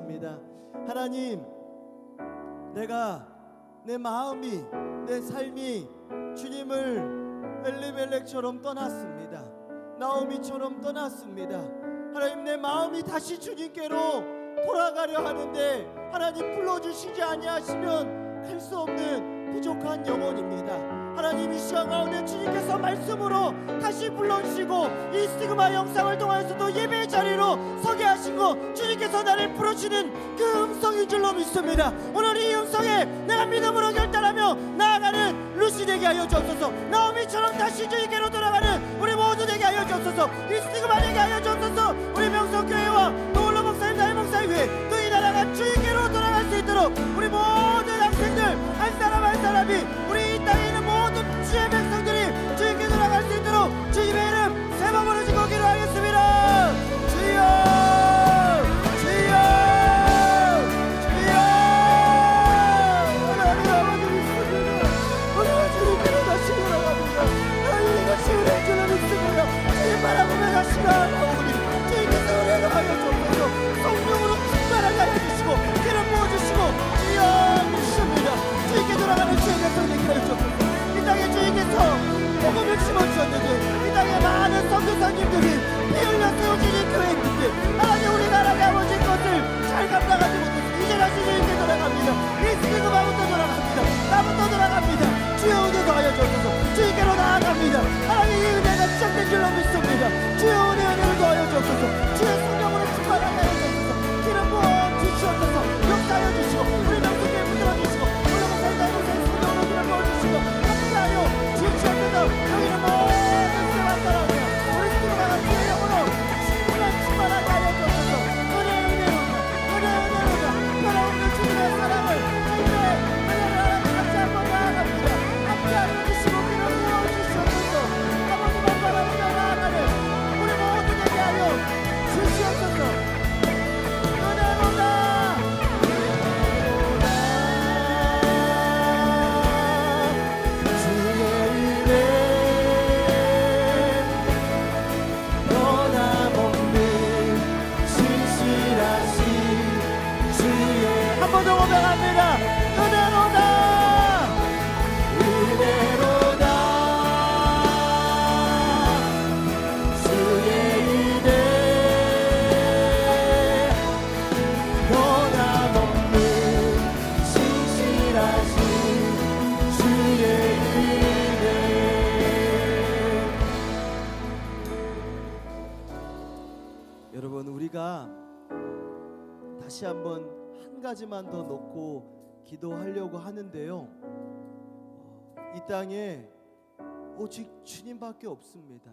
기도하겠습니다. 하나님, 내가 내 마음이, 내 삶이 주님을 엘리멜렉처럼 떠났습니다. 나오미처럼 떠났습니다. 하나님, 내 마음이 다시 주님께로 돌아가려 하는데 하나님 불러주시지 아니하시면 갈 수 없는 부족한 영혼입니다. 하나님, 이 시간 가운데 주님께서 말씀으로 다시 불러주시고 이 스티그마 영상을 통해서도 예배의 자리로 서게 하시고 주님께서 나를 부르시는 그 음성인 줄로 믿습니다. 오늘 이 음성에 내가 믿음으로 결단하며 나아가는 루시 되게 하여 주옵소서. 나오미처럼 다시 주님께로 돌아가는 우리 모두 되게 하여 주옵소서. 이 스티그마 되게 하여 주옵소서. 우리 명성교회와 노을로 목사님, 다임 목사님회 또 이 나라가 주님께로 돌아갈 수 있도록 우리 모든 학생들 한 사람 한 사람이 우리 이 땅에 있는 모든 주의 백성들이 주님께 돌아갈 수 있도록 주님의 이름 세 번 부르시고 기도하겠습니다. 주여, 주여, 주여. 하나님 아버지 믿습니다. 오늘 주님께로 다시 돌아갑니다. 하나님 이것이 은혜인 줄로 믿습니다. 주님 바라보며 다시 나아가오니 주님께서 은혜를 하여 주옵소서. 성령으로 충만하게 하여 주시고 기름 부어주시고 주여 믿습니다. 주님께 돌아가는 주의 백성 되게 하여 주옵소서. 이 땅에 주님께서 복음을 심어주셨는데 이 땅에 많은 선교사님들이 피 흘렸어요. 주님 교회님들 하나님 우리나라의 아버지 것을 잘 감당하지 못했어요. 이제 다시 주님께 돌아갑니다. 이 스티그마부터 돌아갑니다. 나부터 돌아갑니다. 주의 은혜 더하여 주옵소서. 주님께로 나아갑니다. 하나님 이 은혜가 시작된 줄로 믿습니다. 주의 은혜를 더하여 주옵소서. 주의 성령으로 충만하게 하여 주옵소서. 기름 부어 주시옵소서. 역사하여 주시고 우리 명성교회 붙들어 주시고 우리 목사님, 다임 목사님 성령으로 기름 부어 주시고 함께하여 주시옵소서. 여기는 모든 사람 사람이여 우리 스티그마가 주의 영으로 충만하게 하여 주옵소서. 은혜로다 변함없는 주님의 사랑을 은혜를 같이 한번 나아갑니다. 함께하여 주시고 기름 부어 주시옵소서. 아버지만 바라보며 나아가는 우리 모두 되게 하여 주시옵소서. 은혜로다 주의 이름 변함없는 신실하신 주의 한 번 더 고백합니다. 은혜로다 은혜로다 주의 이름 변함없는 신실하신 주의 이름. 여러분, 우리가 다시 한번 한 가지만 더 놓고 기도하려고 하는데요. 이 땅에 오직 주님밖에 없습니다.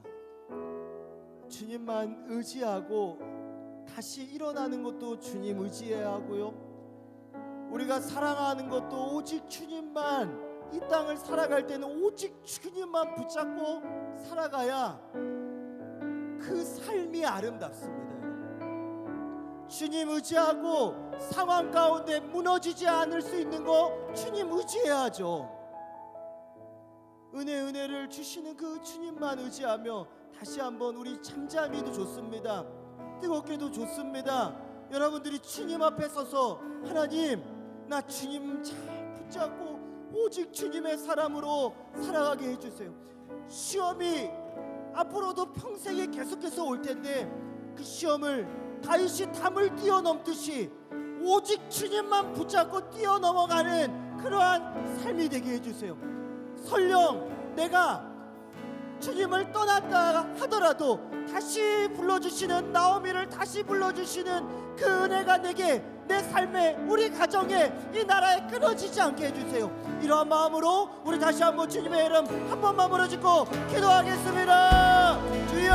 주님만 의지하고 다시 일어나는 것도 주님 의지해야 하고요. 우리가 사랑하는 것도 오직 주님만, 이 땅을 살아갈 때는 오직 주님만 붙잡고 살아가야 그 삶이 아름답습니다. 주님 의지하고 상황 가운데 무너지지 않을 수 있는 거 주님 의지해야죠. 은혜를 주시는 그 주님만 의지하며 다시 한번 우리 잠잠히도 좋습니다. 뜨겁게도 좋습니다. 여러분들이 주님 앞에 서서 하나님, 나 주님 잘 붙잡고 오직 주님의 사람으로 살아가게 해주세요. 시험이 앞으로도 평생에 계속해서 올 텐데 그 시험을 다윗이 담을 뛰어넘듯이 오직 주님만 붙잡고 뛰어넘어가는 그러한 삶이 되게 해주세요. 설령 내가 주님을 떠났다 하더라도 다시 불러주시는 나오미를 다시 불러주시는 그 은혜가 내게, 내 삶에, 우리 가정에, 이 나라에 끊어지지 않게 해주세요. 이러한 마음으로 우리 다시 한번 주님의 이름 한 번만 부르짖고 기도하겠습니다. 주여,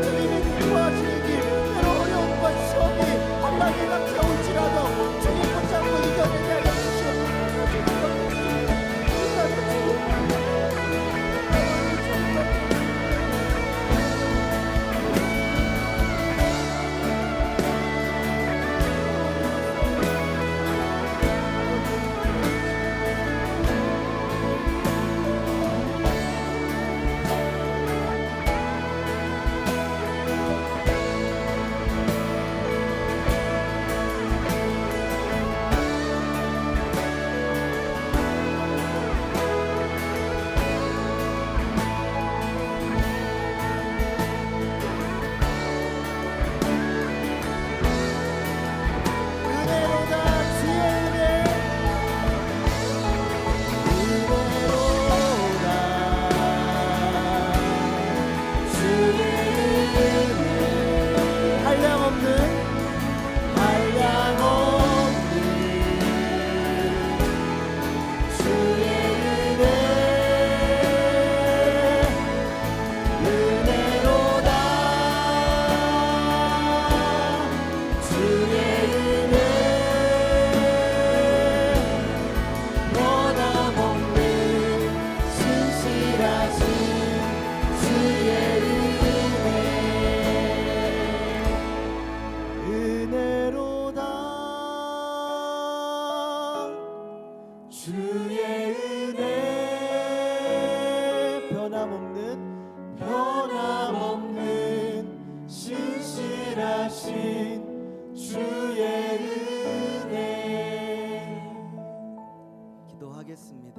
주님이 도와주시기, 때로 어려움과 시험이 한마디 같이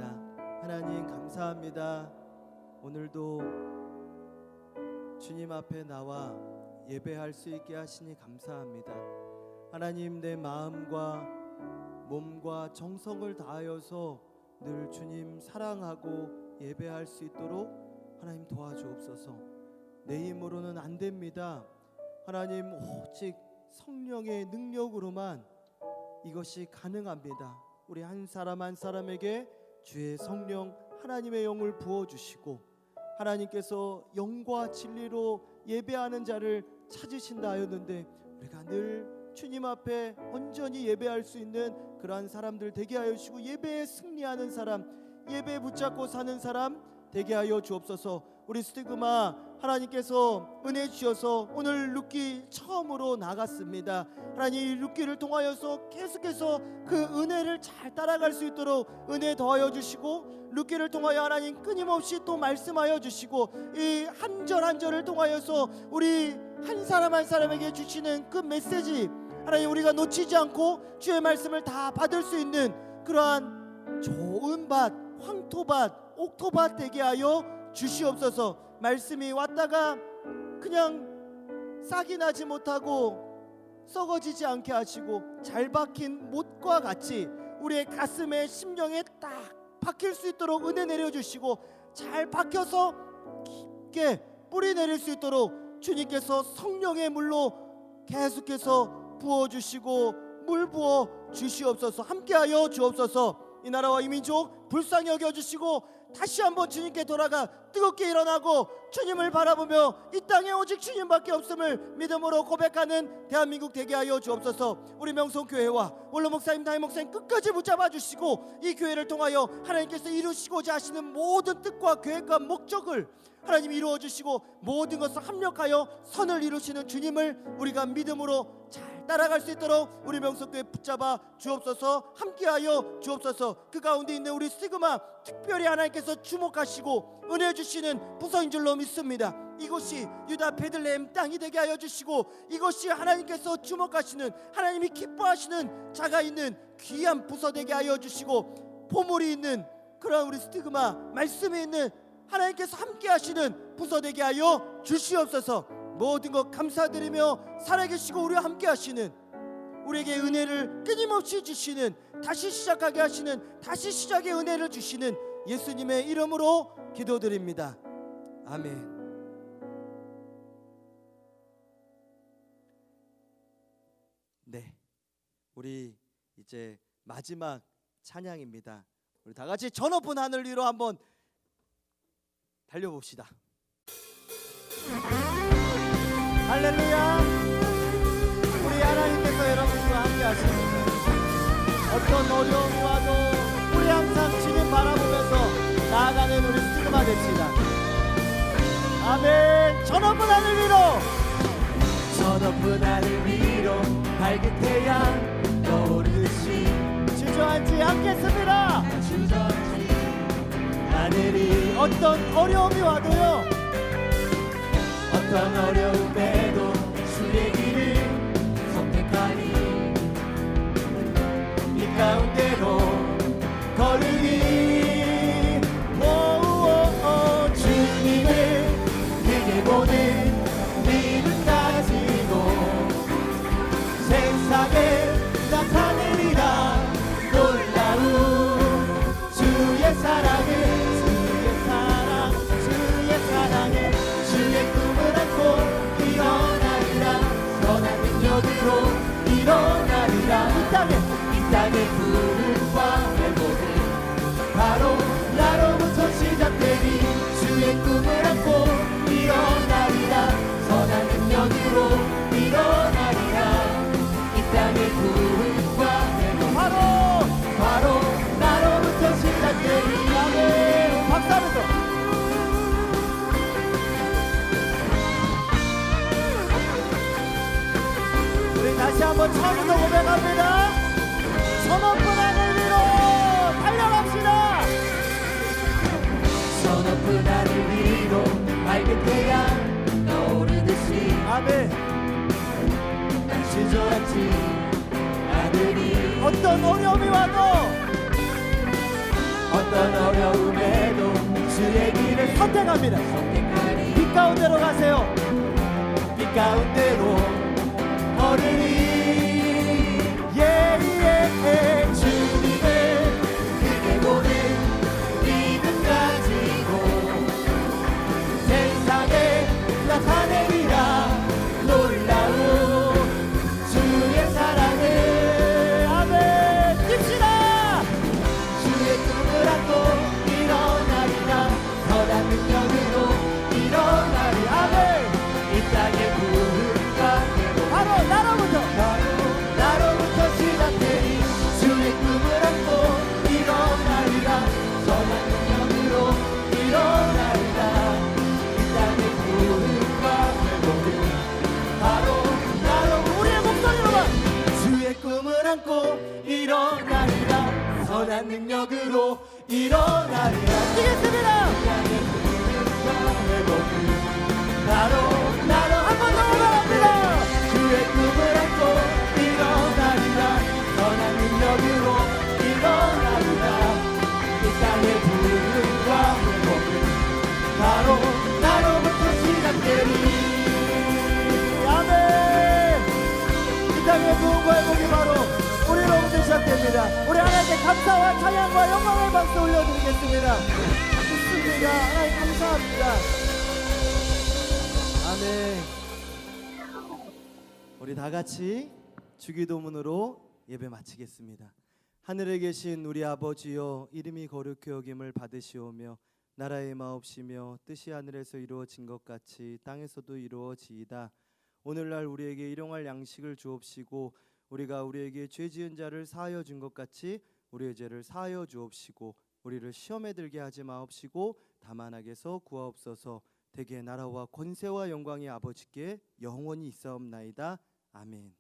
기도드립니다. 하나님 감사합니다. 오늘도 주님 앞에 나와 예배할 수 있게 하시니 감사합니다. 하나님, 내 마음과 몸과 정성을 다하여서 늘 주님 사랑하고 예배할 수 있도록 하나님 도와주옵소서. 내 힘으로는 안 됩니다. 하나님, 오직 성령의 능력으로만 이것이 가능합니다. 우리 한 사람 한 사람에게 주의 성령 하나님의 영을 부어주시고 하나님께서 영과 진리로 예배하는 자를 찾으신다 하였는데 우리가 늘 주님 앞에 온전히 예배할 수 있는 그러한 사람들 되게 하여 주시고 예배에 승리하는 사람, 예배 붙잡고 사는 사람 되게 하여 주옵소서. 우리 스티그마 하나님께서 은혜 주셔서 오늘 룻기 처음으로 나갔습니다. 하나님, 이 룻기를 통하여서 계속해서 그 은혜를 잘 따라갈 수 있도록 은혜 더하여 주시고 룻기를 통하여 하나님 끊임없이 또 말씀하여 주시고 이 한 절 한 절을 통하여서 우리 한 사람 한 사람에게 주시는 그 메시지 하나님 우리가 놓치지 않고 주의 말씀을 다 받을 수 있는 그러한 좋은 밭, 황토밭, 옥토밭 되게 하여 주시옵소서. 말씀이 왔다가 그냥 싹이 나지 못하고 썩어지지 않게 하시고 잘 박힌 못과 같이 우리의 가슴에 심령에 딱 박힐 수 있도록 은혜 내려주시고 잘 박혀서 깊게 뿌리 내릴 수 있도록 주님께서 성령의 물로 계속해서 부어주시고 물 부어 주시옵소서. 함께하여 주옵소서. 이 나라와 이 민족 불쌍히 여겨주시고 다시 한번 주님께 돌아가 뜨겁게 일어나고 주님을 바라보며 이 땅에 오직 주님밖에 없음을 믿음으로 고백하는 대한민국 되게 하여 주옵소서. 우리 명성교회와 원로 목사님, 담임 목사님 끝까지 붙잡아 주시고 이 교회를 통하여 하나님께서 이루시고자 하시는 모든 뜻과 계획과 목적을 하나님 이루어 주시고 모든 것을 합력하여 선을 이루시는 주님을 우리가 믿음으로 잘 따라갈 수 있도록 우리 명성교회 붙잡아 주옵소서. 함께하여 주옵소서. 그 가운데 있는 우리 스티그마 특별히 하나님께서 주목하시고 은혜 주시는 부서인 줄로 믿습니다. 이곳이 유다 베들레헴 땅이 되게 하여 주시고 이것이 하나님께서 주목하시는 하나님이 기뻐하시는 자가 있는 귀한 부서 되게 하여 주시고 보물이 있는 그런 우리 스티그마 말씀이 있는 하나님께서 함께 하시는 부서 되게 하여 주시옵소서. 모든 것 감사드리며 살아계시고 우리와 함께 하시는 우리에게 은혜를 끊임없이 주시는 다시 시작하게 하시는 다시 시작의 은혜를 주시는 예수님의 이름으로 기도드립니다. 아멘. 네, 우리 이제 마지막 찬양입니다. 우리 다 같이 저 높은 하늘 위로 한번 달려봅시다. 할렐루야. 우리 하나님께서 여러분과 함께 하십니다. 어떤 어려움이 와도 우리 항상 주님 바라보면서 나아가는 우리 스티그마 됩시다. 아멘. 저 높은 하늘 위로, 저 높은 하늘 위로 밝은 태양 떠오르듯이 주저앉지 않겠습니다. 주저앉지 하늘이 어떤 어려움이 와도요, 어떤 어려움에도 주의 길을 선택하니 이 가운데로 걸으니 주님을 크게 보는 믿음 가지고 세상에 나타내리라 놀라운 주의 사랑을 주의 사랑에 주의 꿈을 안고 일어나리라 선한 능력으로 일어나리라 이 땅의 푸른과 회복은 바로 나로부터 시작되니 주의 꿈을 안고 일어나리라 선한 능력으로 일어나리라 이 땅의 푸른과 회복은 바로 나로부터 시작되니 아멘. 박수하면서 우리 다시 한번 처음부터 고백합니다. 저 높은 하늘 위로 달려갑시다. 저 높은 하늘 위로 밝은 태양 떠오르듯이 아멘. 주저앉지 않으니 어떤 어려움이 와도 어떤 어려움에도 주의 길을 선택합니다. 빛 가운데로 가세요. 빛 가운데로 걸으니 예예 주님을 크게 보는 믿음 가지고 세상에 나타내리라 놀라운 주의 사랑을 아멘 뜁시다. 주의 꿈을 안고 일어나리라 선한 능력으로 일어나리 아멘 이 땅의 부흥과 회복 바로 나로부터 시작되니 주의 꿈을 안고 일어나리라 선한 능력으로 일어나리라 이 땅의 부흥과 회복은 바로 나로 우리의 목소리로만 주의 꿈을 안고 일어나리라 선한 능력으로 일어나리라 뛰겠습니다. 이 땅의 부흥과 회복은 나로 한 번 더 올라갑니다. 주의 꿈을 안고 일어나리라 선한 능력으로 일어나리라 이 땅의 부흥과 회복은 바로 나로부터 시작되리 아멘. 이 땅의 부흥과 회복이 바로 우리로부터 시작됩니다. 우리 하나님께 감사와 찬양과 영광의 박수 올려드리겠습니다. 좋습니다. 하나님 감사합니다. 아멘. 우리 다 같이 주기도문으로 예배 마치겠습니다. 하늘에 계신 우리 아버지여 이름이 거룩히 여김을 받으시오며 나라의 마옵시며 뜻이 하늘에서 이루어진 것 같이 땅에서도 이루어지이다. 오늘날 우리에게 일용할 양식을 주옵시고 우리가 우리에게 죄 지은 자를 사하여 준 것 같이 우리의 죄를 사하여 주옵시고 우리를 시험에 들게 하지 마옵시고 다만 악에서 구하옵소서. 대개 나라와 권세와 영광이 아버지께 영원히 있사옵나이다. 아멘.